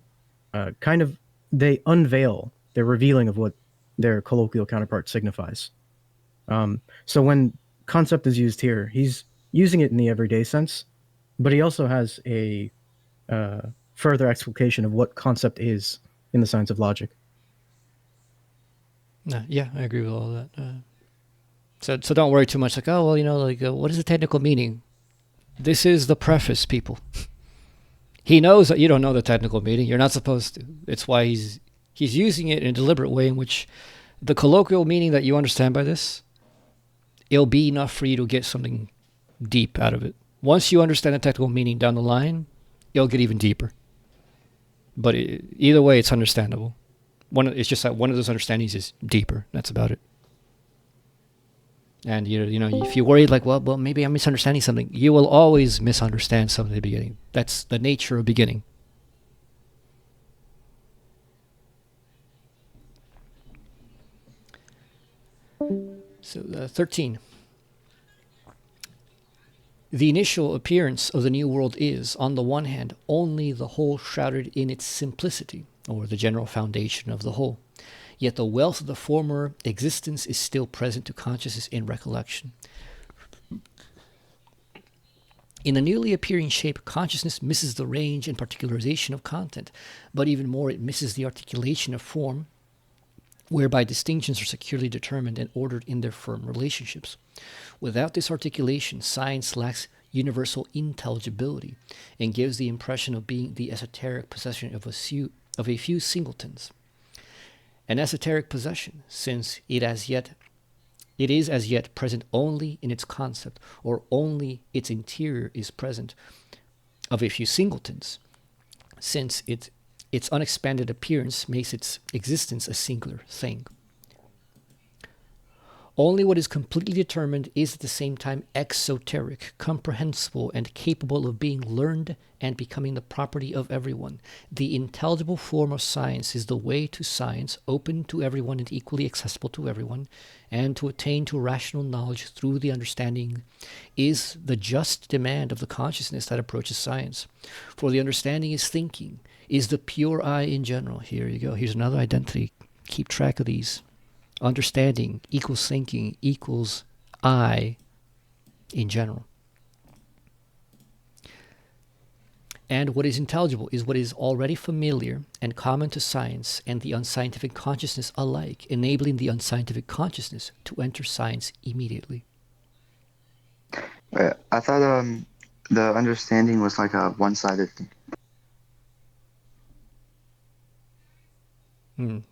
kind of they unveil, they're revealing of what their colloquial counterpart signifies. So when concept is used here, he's using it in the everyday sense, but he also has a further explication of what concept is in the science of logic.
Yeah, I agree with all that. So don't worry too much. Like, oh well, what is the technical meaning? This is the preface, people. He knows that you don't know the technical meaning. You're not supposed to. It's why he's using it in a deliberate way in which the colloquial meaning that you understand by this, it'll be enough for you to get something deep out of it. Once you understand the technical meaning down the line, it'll get even deeper. But either way, it's understandable. It's just that one of those understandings is deeper. That's about it. And if you worry like, well, maybe I'm misunderstanding something, you will always misunderstand something at the beginning. That's the nature of beginning. So 13. The initial appearance of the new world is, on the one hand, only the whole shrouded in its simplicity, or the general foundation of the whole. Yet the wealth of the former existence is still present to consciousness in recollection. In the newly appearing shape, consciousness misses the range and particularization of content, but even more, it misses the articulation of form, whereby distinctions are securely determined and ordered in their firm relationships. Without this articulation, science lacks universal intelligibility and gives the impression of being the esoteric possession of a few singletons. An esoteric possession, since it is as yet present only in its concept, or only its interior is present of a few singletons, since its unexpanded appearance makes its existence a singular thing. Only what is completely determined is at the same time exoteric, comprehensible, and capable of being learned and becoming the property of everyone. The intelligible form of science is the way to science, open to everyone and equally accessible to everyone, and to attain to rational knowledge through the understanding is the just demand of the consciousness that approaches science. For the understanding is thinking, is the pure I in general. Here you go. Here's another identity. Keep track of these. Understanding equals thinking equals I in general. And what is intelligible is what is already familiar and common to science and the unscientific consciousness alike, enabling the unscientific consciousness to enter science immediately.
I thought the understanding was like a one-sided thing.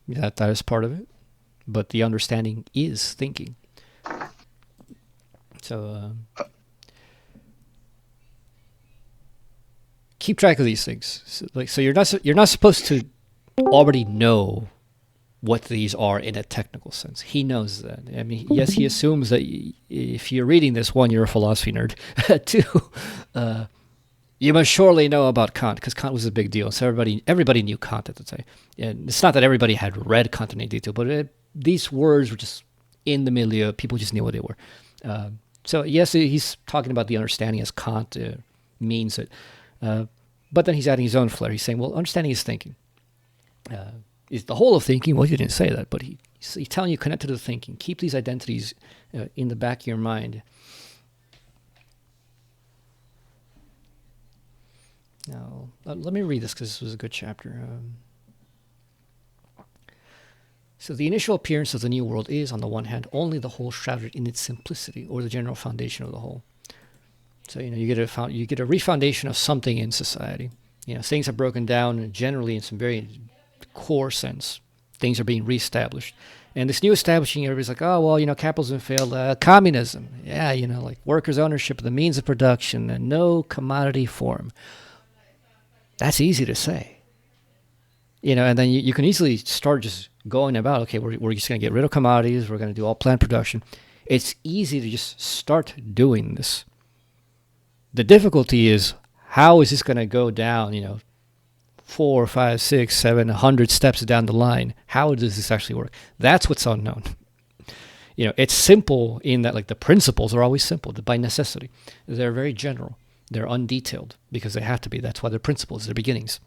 That is part of it. But the understanding is thinking. So keep track of these things. So you're not supposed to already know what these are in a technical sense. He knows that. I mean, yes, he assumes that if you're reading this, one, you're a philosophy nerd. Two, you must surely know about Kant, because Kant was a big deal. So everybody knew Kant at the time. And it's not that everybody had read Kant in detail, but these words were just in the milieu. People just knew what they were. So yes, he's talking about the understanding as Kant means it. But then he's adding his own flair. He's saying, well, understanding is thinking. Is the whole of thinking? Well, he didn't say that, but he's telling you connected to the thinking. Keep these identities in the back of your mind. Now, let me read this because this was a good chapter. So the initial appearance of the new world is, on the one hand, only the whole shrouded in its simplicity, or the general foundation of the whole. So you get a refoundation of something in society. Things are broken down generally in some very core sense. Things are being reestablished, and this new establishing, everybody's like, oh well, capitalism failed. Communism, yeah, like workers' ownership of the means of production and no commodity form. That's easy to say. And then you can easily start just going about, okay, we're just going to get rid of commodities. We're going to do all plant production. It's easy to just start doing this. The difficulty is, how is this going to go down, 4, 5, 6, 7, 100 steps down the line? How does this actually work? That's what's unknown. It's simple in that like the principles are always simple by necessity. They're very general. They're undetailed because they have to be. That's why they're principles. They're beginnings.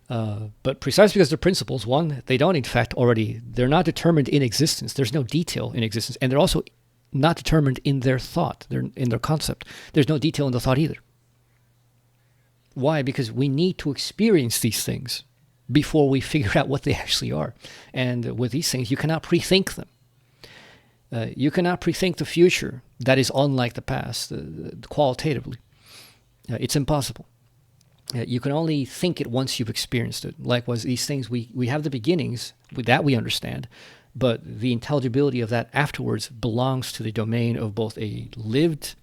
But precisely because they're principles, one, they don't in fact they're not determined in existence. There's no detail in existence. And they're also not determined in their thought, in their concept. There's no detail in the thought either. Why? Because we need to experience these things before we figure out what they actually are. And with these things, you cannot pre-think them. You cannot pre-think the future that is unlike the past qualitatively. It's impossible. You can only think it once you've experienced it. Likewise, these things, we have the beginnings that we understand, but the intelligibility of that afterwards belongs to the domain of both a lived,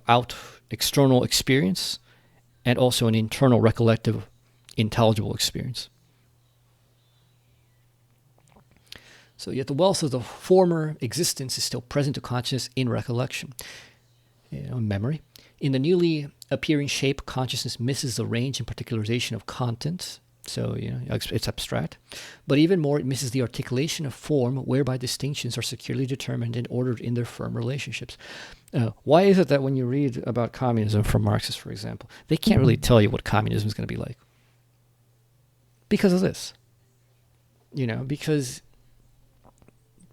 out external experience and also an internal recollective, intelligible experience. So yet the wealth of the former existence is still present to consciousness in recollection, memory. In the newly appearing shape, consciousness misses the range and particularization of content. So, it's abstract. But even more, it misses the articulation of form whereby distinctions are securely determined and ordered in their firm relationships. Why is it that when you read about communism from Marxists, for example, they can't really tell you what communism is going to be like? Because of this. Because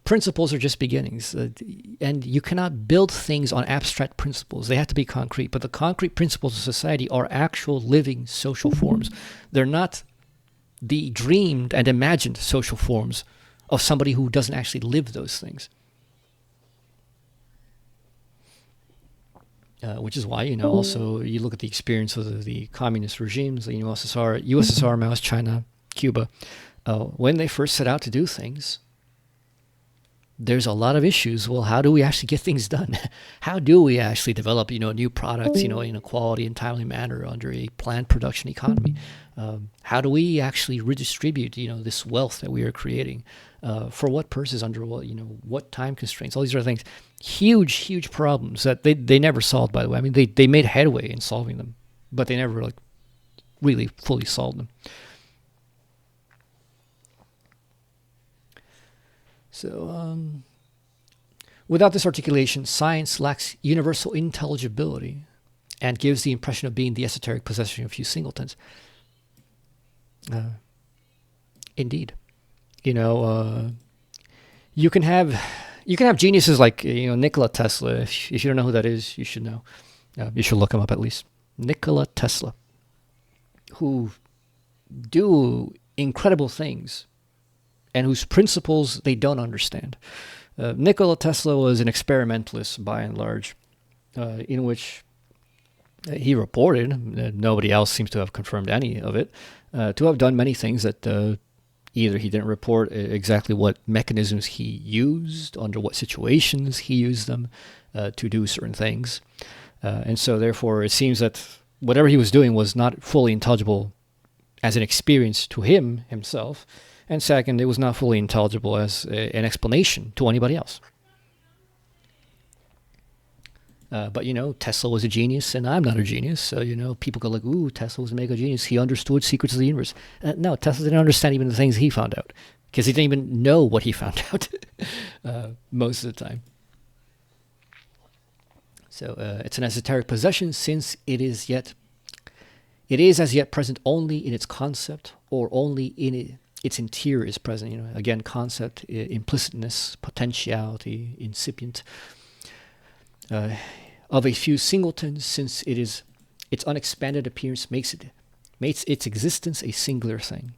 principles are just beginnings, and you cannot build things on abstract principles. They have to be concrete, but the concrete principles of society are actual living social forms. They're not the dreamed and imagined social forms of somebody who doesn't actually live those things. Which is why, also you look at the experience of the communist regimes, the USSR, Mao's China, Cuba, when they first set out to do things, there's a lot of issues. Well, how do we actually get things done? How do we actually develop, new products, in a quality and timely manner under a planned production economy? How do we actually redistribute, this wealth that we are creating? For what purposes, under what time constraints? All these other things. Huge, huge problems that they never solved, by the way. I mean, they made headway in solving them, but they never really fully solved them. So, without this articulation, science lacks universal intelligibility and gives the impression of being the esoteric possession of a few singletons. Indeed. You can have geniuses like, Nikola Tesla. If you don't know who that is, you should know. You should look him up at least. Nikola Tesla, who do incredible things and whose principles they don't understand. Nikola Tesla was an experimentalist by and large, in which he reported, nobody else seems to have confirmed any of it, to have done many things that either he didn't report exactly what mechanisms he used, under what situations he used them to do certain things. And so therefore it seems that whatever he was doing was not fully intelligible as an experience to himself. And second, it was not fully intelligible as an explanation to anybody else. But, Tesla was a genius, and I'm not a genius. So, people go like, ooh, Tesla was a mega genius. He understood secrets of the universe. No, Tesla didn't understand even the things he found out, because he didn't even know what he found out most of the time. So it's an esoteric possession, since it is as yet present only in its concept, or only in its interior is present. Again, concept, implicitness, potentiality, incipient. Of a few singletons, since its unexpanded appearance makes its existence a singular thing.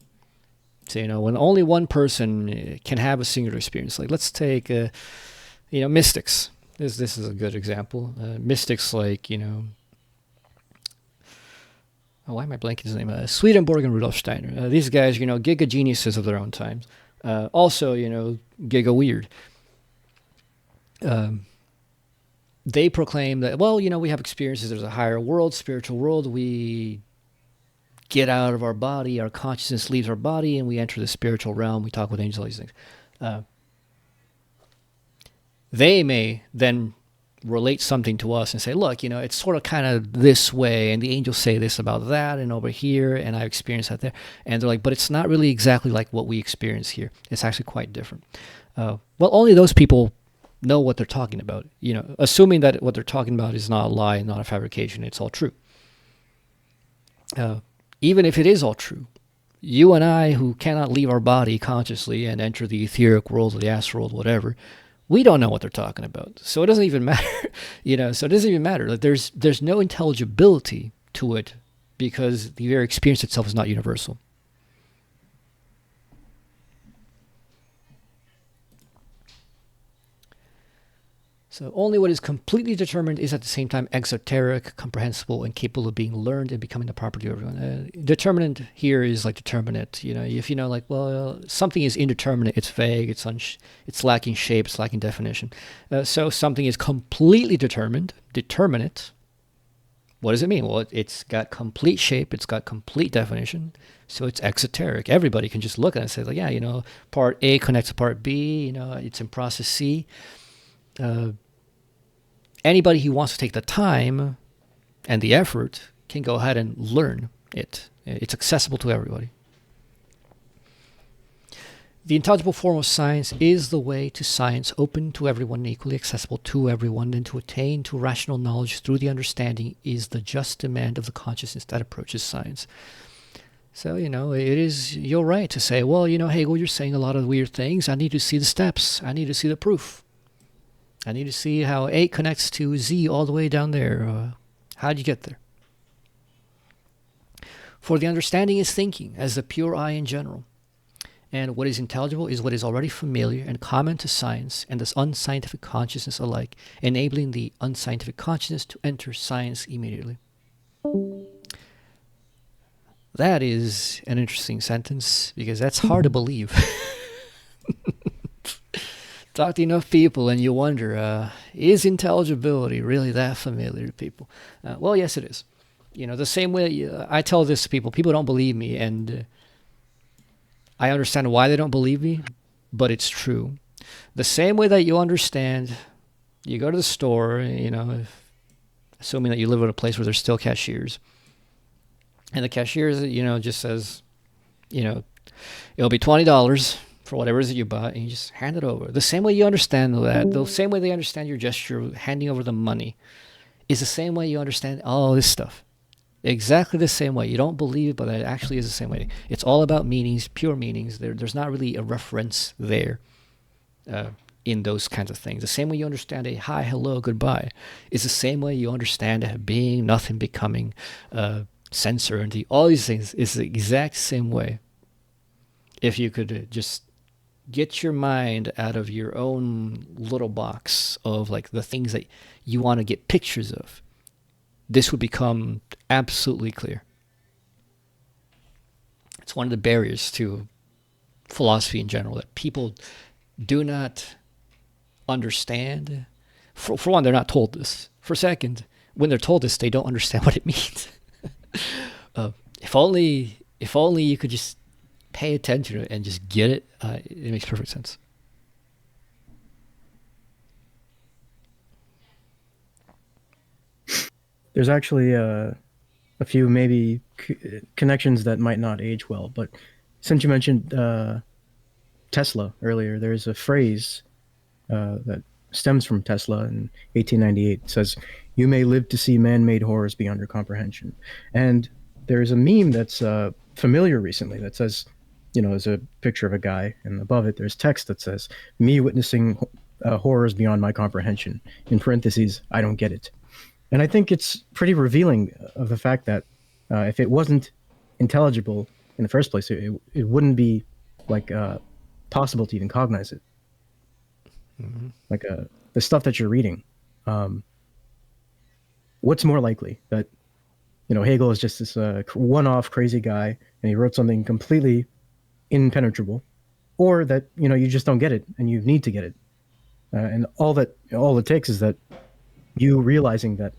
So, when only one person can have a singular experience, like let's take, mystics. This is a good example. Mystics like, why am I blanking his name? Swedenborg and Rudolf Steiner. These guys, giga geniuses of their own times. Also, giga weird. They proclaim that, we have experiences. There's a higher world, spiritual world. We get out of our body. Our consciousness leaves our body, and we enter the spiritual realm. We talk with angels, all these things. They may then relate something to us and say, look, it's sort of kind of this way, and the angels say this about that, and over here, and I experienced that there. And they're like, but it's not really exactly like what we experience here. It's actually quite different. Well, only those people know what they're talking about, assuming that what they're talking about is not a lie, not a fabrication, it's all true. Even if it is all true, you and I, who cannot leave our body consciously and enter the etheric world or the astral world, whatever, we don't know what they're talking about. So it doesn't even matter, so it doesn't even matter. Like there's no intelligibility to it because the very experience itself is not universal. So only what is completely determined is at the same time exoteric, comprehensible, and capable of being learned and becoming the property of everyone. Determinant here is like determinate. If like, well, something is indeterminate, it's vague, it's lacking shape, it's lacking definition. So something is completely determinate. What does it mean? Well, it's got complete shape, it's got complete definition, so it's exoteric. Everybody can just look at it and say, like, yeah, part A connects to part B, it's in process C. Anybody who wants to take the time and the effort can go ahead and learn it. It's accessible to everybody. The intelligible form of science is the way to science, open to everyone, equally accessible to everyone, and to attain to rational knowledge through the understanding is the just demand of the consciousness that approaches science. So, it is your right to say, well, Hegel, you're saying a lot of weird things. I need to see the steps. I need to see the proof. I need to see how A connects to Z all the way down there. How'd you get there? For the understanding is thinking, as the pure eye in general. And what is intelligible is what is already familiar and common to science and this unscientific consciousness alike, enabling the unscientific consciousness to enter science immediately. That is an interesting sentence, because that's hard to believe. Talk to enough people and you wonder, is intelligibility really that familiar to people? Well, yes, it is. The same way I tell this to people don't believe me, and I understand why they don't believe me, but it's true. The same way that you understand, you go to the store, assuming that you live in a place where there's still cashiers, and the cashier, just says, it'll be $20 for whatever it is that you bought, and you just hand it over. The same way you understand that, the same way they understand your gesture, handing over the money, is the same way you understand all this stuff. Exactly the same way. You don't believe it, but it actually is the same way. It's all about meanings, pure meanings. There's not really a reference there in those kinds of things. The same way you understand a hi, hello, goodbye is the same way you understand a being, nothing, becoming, sense, certainty. All these things is the exact same way. If you could just get your mind out of your own little box of like the things that you want to get pictures of, this would become absolutely clear. It's one of the barriers to philosophy in general, that people do not understand. For one, they're not told this. For second, when they're told this, they don't understand what it means. If only you could just pay attention to it and just get it, it makes perfect sense.
There's actually a few maybe connections that might not age well, but since you mentioned Tesla earlier, there's a phrase that stems from Tesla in 1898. It says, "You may live to see man-made horrors beyond your comprehension." And there's a meme that's familiar recently that says, there's a picture of a guy, and above it there's text that says, "Me witnessing horrors beyond my comprehension." In parentheses, "I don't get it." And I think it's pretty revealing of the fact that if it wasn't intelligible in the first place, it wouldn't be like possible to even cognize it. Mm-hmm. Like the stuff that you're reading. What's more likely, that Hegel is just this one-off crazy guy and he wrote something completely impenetrable, or that you just don't get it and you need to get it, and all it takes is that you realizing that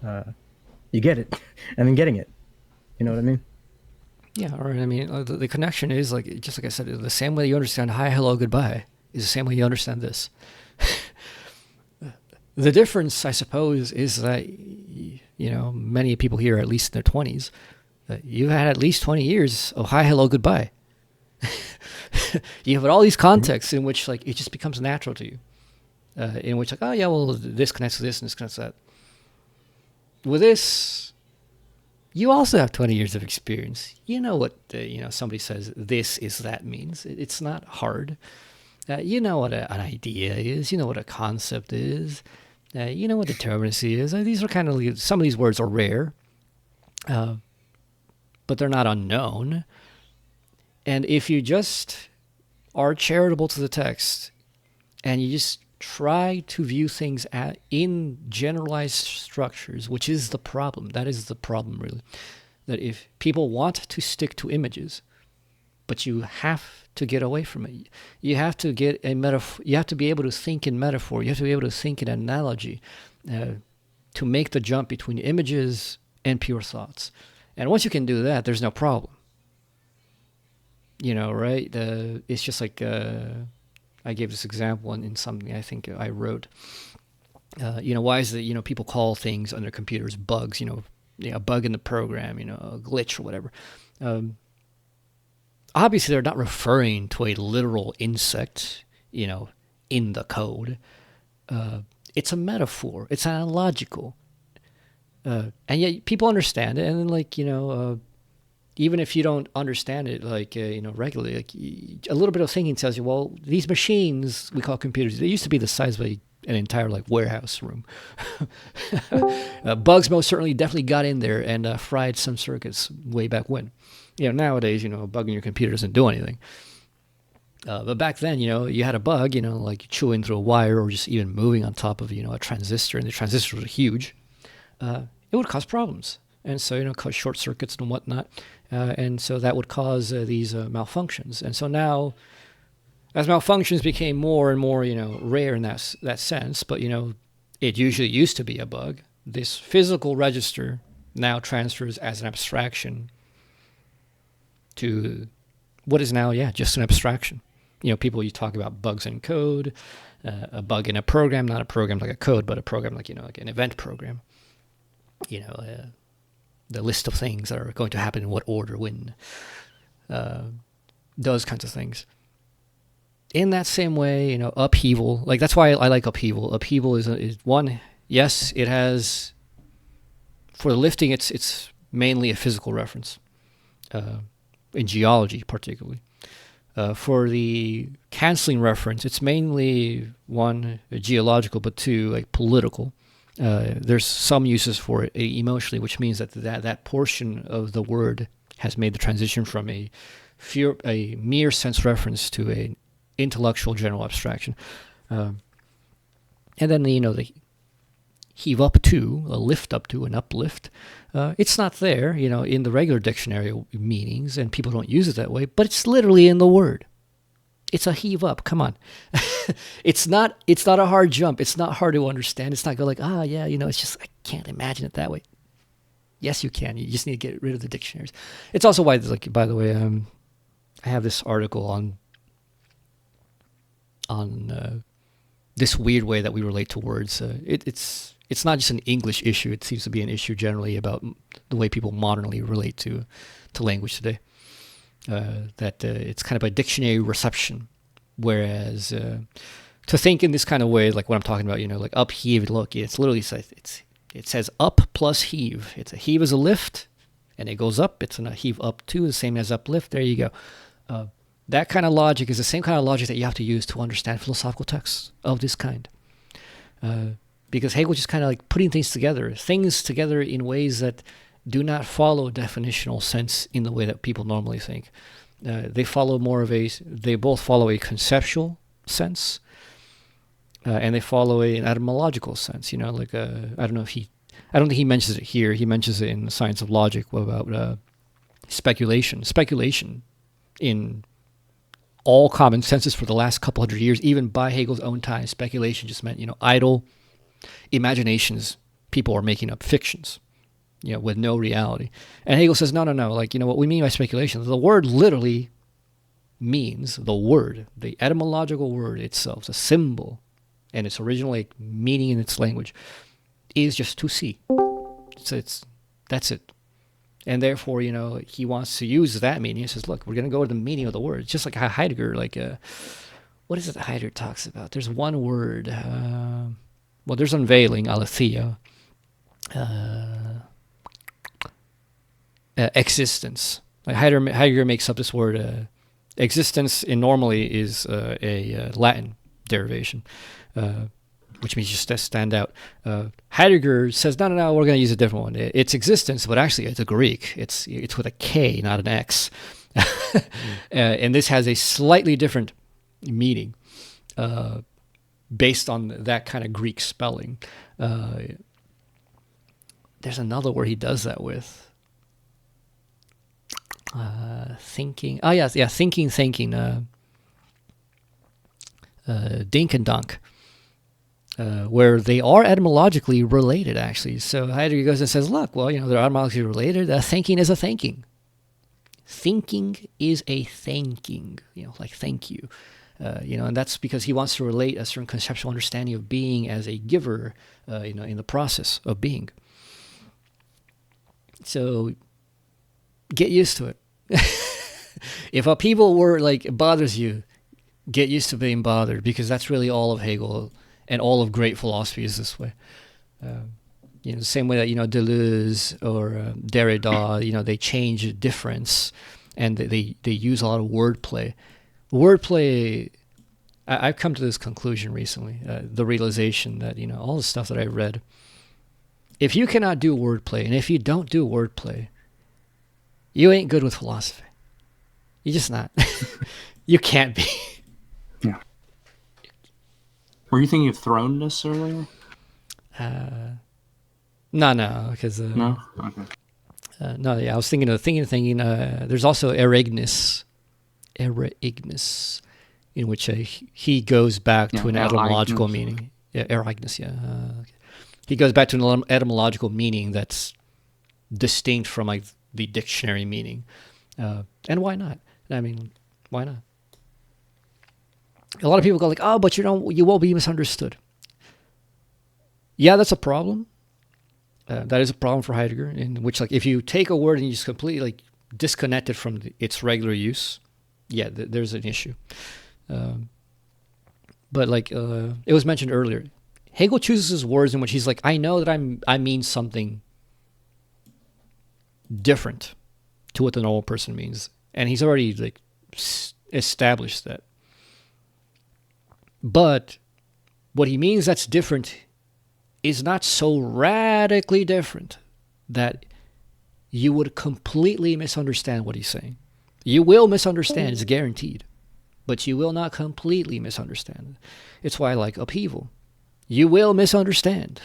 you get it and then getting it. You know what I mean?
Yeah, or I mean, the connection is just like I said, the same way you understand hi, hello, goodbye is the same way you understand this. The difference, I suppose, is that, many people here, at least in their 20s, that you've had at least 20 years of hi, hello, goodbye. You have all these contexts in which, like, it just becomes natural to you. In which, like, oh yeah, well, this connects to this and this connects to that. With this, you also have 20 years of experience. You know what, somebody says this is that means. It's not hard. You know what an idea is. You know what a concept is. You know what determinacy is. These are kind of, some of these words are rare, but they're not unknown. And if you just are charitable to the text and you just try to view things in generalized structures, which is the problem. That is the problem, really. That if people want to stick to images, but you have to get away from it. You have to get a metaphor. You have to be able to think in metaphor. You have to be able to think in analogy to make the jump between images and pure thoughts. And once you can do that, there's no problem. Right? It's just like... I gave this example in something I think I wrote. Why is it, people call things on their computers bugs, a bug in the program, a glitch or whatever. Obviously, they're not referring to a literal insect, in the code. It's a metaphor. It's analogical. And yet people understand it. And then, even if you don't understand it, regularly, a little bit of thinking tells you, well, these machines we call computers, they used to be the size of an entire warehouse room. Bugs most certainly definitely got in there and fried some circuits way back when. Nowadays, a bug in your computer doesn't do anything. But back then, you had a bug, like chewing through a wire or just even moving on top of, a transistor, and the transistors were huge. It would cause problems. And so, cause short circuits and whatnot. And so that would cause these malfunctions. And so now, as malfunctions became more and more, rare in that sense, but, it usually used to be a bug, this physical register now transfers as an abstraction to what is now, just an abstraction. People, you talk about bugs in code, a bug in a program, not a program like a code, but a program like, like an event program. The list of things that are going to happen in what order, when, those kinds of things. In that same way, upheaval, that's why I like upheaval. Upheaval is one, yes, it has, for the lifting, it's mainly a physical reference, in geology particularly. For the canceling reference, it's mainly one, geological, but two, political. There's some uses for it emotionally, which means that portion of the word has made the transition from a mere sense reference to an intellectual general abstraction. And then, the heave up to, a lift up to, an uplift. It's not there, in the regular dictionary meanings, and people don't use it that way, but it's literally in the word. It's a heave up. Come on. It's not a hard jump. It's not hard to understand. It's not go like, it's just, I can't imagine it that way. Yes, you can. You just need to get rid of the dictionaries. It's also why, by the way, I have this article on this weird way that we relate to words. It's not just an English issue. It seems to be an issue generally about the way people modernly relate to language today. That it's kind of a dictionary reception, whereas to think in this kind of way, like what I'm talking about, like upheave, look, it's literally, it says up plus heave. It's a heave is a lift, and it goes up. It's a heave up too, the same as uplift. There you go. That kind of logic is the same kind of logic that you have to use to understand philosophical texts of this kind. Because Hegel just kind of putting things together in ways that do not follow definitional sense in the way that people normally think. They both follow a conceptual sense, and they follow an etymological sense. I don't think he mentions it here. He mentions it in the Science of Logic about speculation. Speculation in all common senses for the last couple hundred years, even by Hegel's own time, speculation just meant, idle imaginations. People are making up fictions, with no reality. And Hegel says, no. What we mean by speculation, the word literally means the word, the etymological word itself, the symbol and its original like meaning in its language is just to see. That's it. And therefore, he wants to use that meaning. He says, look, we're going to go to the meaning of the word. Just like how Heidegger, what is it that Heidegger talks about? There's one word. There's unveiling, aletheia. Existence. Like Heidegger makes up this word. Existence normally is a Latin derivation, which means just to stand out. Heidegger says, no, we're going to use a different one. It's existence, but actually it's a Greek. It's with a K, not an X. And this has a slightly different meaning based on that kind of Greek spelling. There's another word he does that with. Thinking. Oh, yeah, thinking. Dink and dunk. Where they are etymologically related, actually. So Heidegger goes and says, look, they're etymologically related. Thinking is a thanking. Thinking is a thanking, like thank you. And that's because he wants to relate a certain conceptual understanding of being as a giver, in the process of being. So get used to it. If upheaval were bothers you, get used to being bothered, because that's really all of Hegel and all of great philosophy is this way. The same way that Deleuze or Derrida, they change difference, and they use a lot of wordplay. Wordplay. I've come to this conclusion recently. The realization that all the stuff that I read. If you cannot do wordplay, and if you don't do wordplay, you ain't good with philosophy. You're just not. You can't be.
Yeah. Were you thinking of thrownness earlier?
No, because
no. Okay.
No, yeah, I was thinking. There's also erignis, in which he goes back to an etymological meaning. Yeah, erignis. Yeah, okay. He goes back to an etymological meaning that's distinct from the dictionary meaning. And why not? I mean, why not? A lot of people go oh, but you won't be misunderstood. Yeah, that's a problem. That is a problem for Heidegger, in which if you take a word and you just completely disconnect it from its regular use, yeah, there's an issue. But it was mentioned earlier, Hegel chooses his words in which he's I know that I mean something different to what the normal person means, and he's already established that. But what he means that's different is not so radically different that you would completely misunderstand what he's saying. You will misunderstand, it's guaranteed, but you will not completely misunderstand. It's why I like upheaval. You will misunderstand,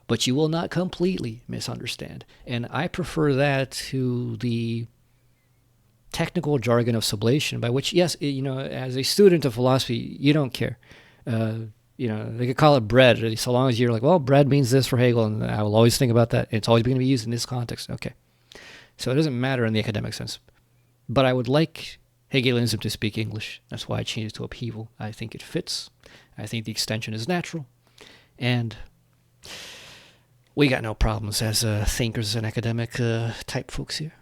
but you will not completely misunderstand. And I prefer that to the technical jargon of sublation, by which, yes, as a student of philosophy, you don't care. They could call it bread, so long as you're bread means this for Hegel, and I will always think about that. It's always going to be used in this context. Okay. So it doesn't matter in the academic sense. But I would like Hegelianism to speak English. That's why I changed it to upheaval. I think it fits. I think the extension is natural. And we got no problems as thinkers and academic type folks here.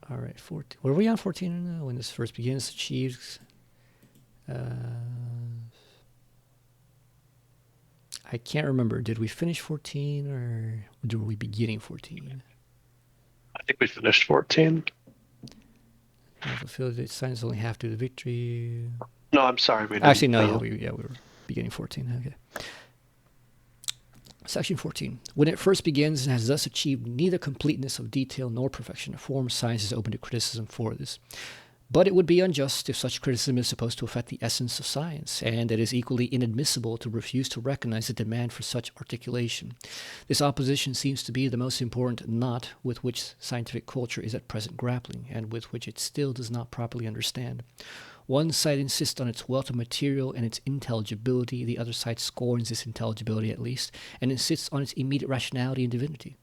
All right, 14. Were we on 14 when this first begins? Achieves. I can't remember. Did we finish 14 or were we beginning 14?
I think we finished 14.
Fulfilled its signs only half to the victory.
No, I'm sorry. We didn't.
Actually, no. We were beginning 14. Okay. Section 14. When it first begins and has thus achieved neither completeness of detail nor perfection of form, science is open to criticism for this. But it would be unjust if such criticism is supposed to affect the essence of science, and it is equally inadmissible to refuse to recognize the demand for such articulation. This opposition seems to be the most important knot with which scientific culture is at present grappling, and with which it still does not properly understand. One side insists on its wealth of material and its intelligibility, the other side scorns this intelligibility at least, and insists on its immediate rationality and divinity.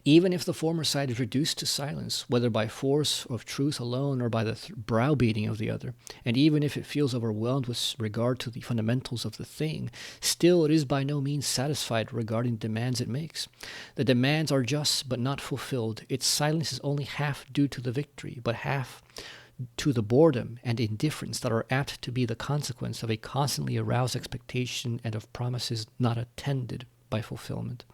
Even if the former side is reduced to silence, whether by force of truth alone or by the browbeating of the other, and even if it feels overwhelmed with regard to the fundamentals of the thing, still it is by no means satisfied regarding the demands it makes. The demands are just but not fulfilled. Its silence is only half due to the victory, but half to the boredom and indifference that are apt to be the consequence of a constantly aroused expectation and of promises not attended by fulfillment.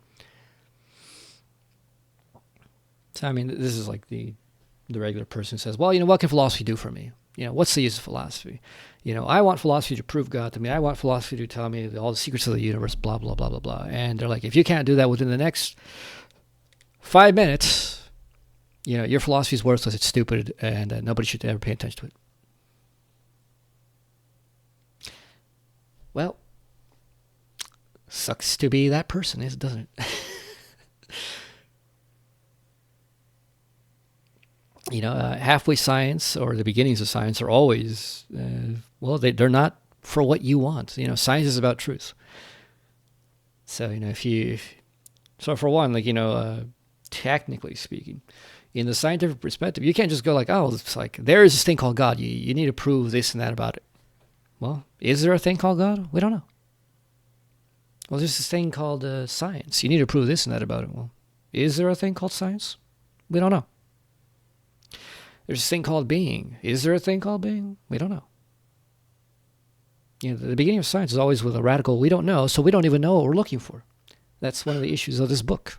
So, I mean, this is like the regular person says, well, what can philosophy do for me? What's the use of philosophy? I want philosophy to prove God to me. I want philosophy to tell me all the secrets of the universe, blah, blah, blah, blah, blah. And they're like, if you can't do that within the next 5 minutes, your philosophy is worthless, it's stupid, and nobody should ever pay attention to it. Well, sucks to be that person, doesn't it? Halfway science or the beginnings of science are always, they're not for what you want. Science is about truth. So, so for one, technically speaking, in the scientific perspective, you can't just go like, oh, it's like, there is this thing called God. You need to prove this and that about it. Well, is there a thing called God? We don't know. Well, there's this thing called science. You need to prove this and that about it. Well, is there a thing called science? We don't know. There's this thing called being. Is there a thing called being? We don't know. The beginning of science is always with a radical, we don't know, so we don't even know what we're looking for. That's one of the issues of this book.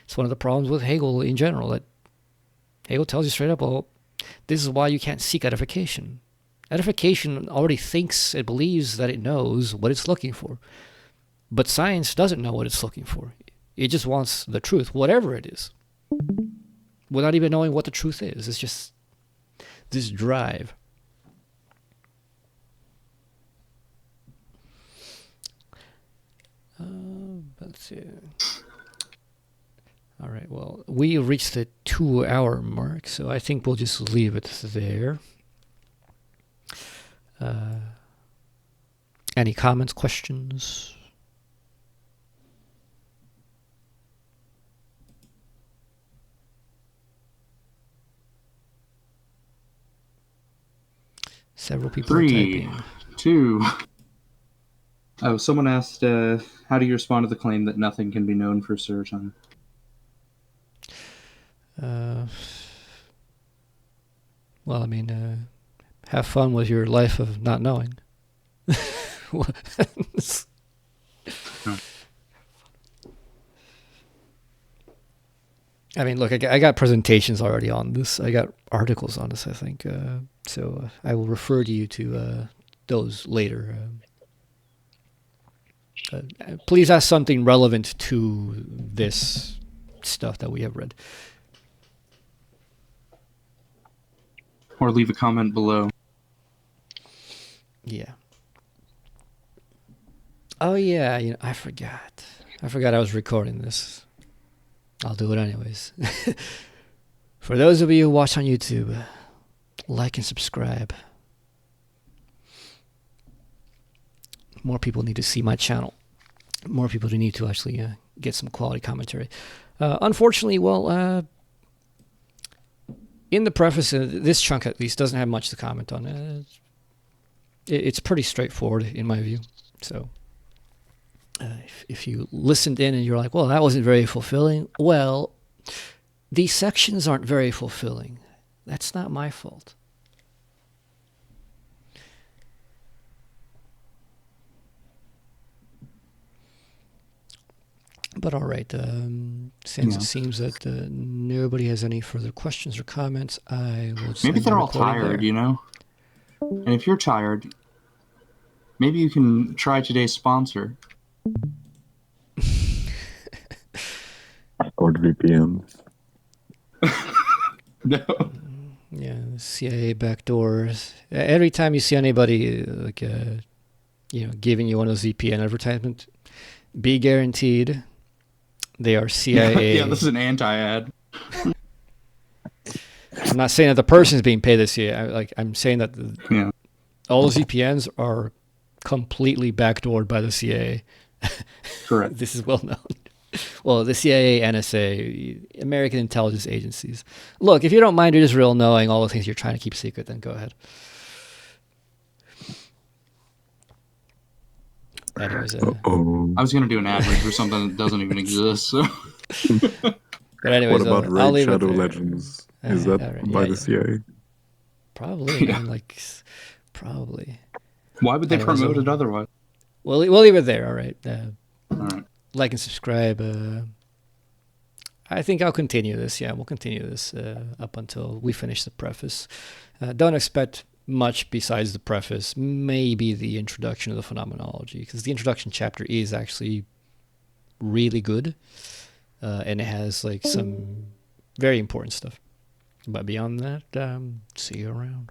It's one of the problems with Hegel in general, that Hegel tells you straight up, well, this is why you can't seek edification. Edification already thinks, it believes that it knows what it's looking for. But science doesn't know what it's looking for. It just wants the truth, whatever it is, without even knowing what the truth is. It's just this drive. Let's see. All right, well, we reached the 2-hour mark, so I think we'll just leave it there. Any comments, questions? Several people are
3,
typing.
2. Oh, someone asked, how do you respond to the claim that nothing can be known for certain?
Well, I mean, have fun with your life of not knowing. I mean, look, I got presentations already on this. I got articles on this, I think. So I will refer to you to those later. Please ask something relevant to this stuff that we have read.
Or leave a comment below.
Yeah. Oh, yeah, I forgot. I was recording this. I'll do it anyways. For those of you who watch on YouTube, like and subscribe. More people need to see my channel. More people need to actually get some quality commentary. Unfortunately, in the preface, this chunk at least doesn't have much to comment on. It's pretty straightforward in my view. So if you listened in and you're like, well, that wasn't very fulfilling. Well, these sections aren't very fulfilling. That's not my fault. But all right, since it seems that nobody has any further questions or comments, I will just
maybe
end the
they're all
recording
tired,
there.
And if you're tired, maybe you can try today's sponsor.
Or VPNs.
No.
Yeah, CIA backdoors. Every time you see anybody giving you one of those VPN advertisements, be guaranteed they are CIA.
Yeah, this is an anti-ad.
I'm not saying that the person is being paid this CIA. I'm saying that all those VPNs are completely backdoored by the CIA.
Correct.
This is well known. Well, the CIA, NSA, American intelligence agencies. Look, if you don't mind Israel knowing all the things you're trying to keep secret, then go ahead. Anyways,
Uh-oh.
I was gonna do an ad read for something that doesn't even exist. So.
but anyways,
What about
I'll
Raid
leave
Shadow
it there.
Legends? Is that
all right,
by
yeah,
the
yeah.
CIA?
Probably,
Yeah.
man. Like, probably.
Why would they
Anyways,
promote it otherwise?
We'll leave it there. All right.
All right.
Like and subscribe. I think I'll continue this. Yeah, we'll continue this up until we finish the preface. Don't expect much besides the preface. Maybe the introduction of the phenomenology, because the introduction chapter is actually really good, and it has like some very important stuff. But beyond that, see you around.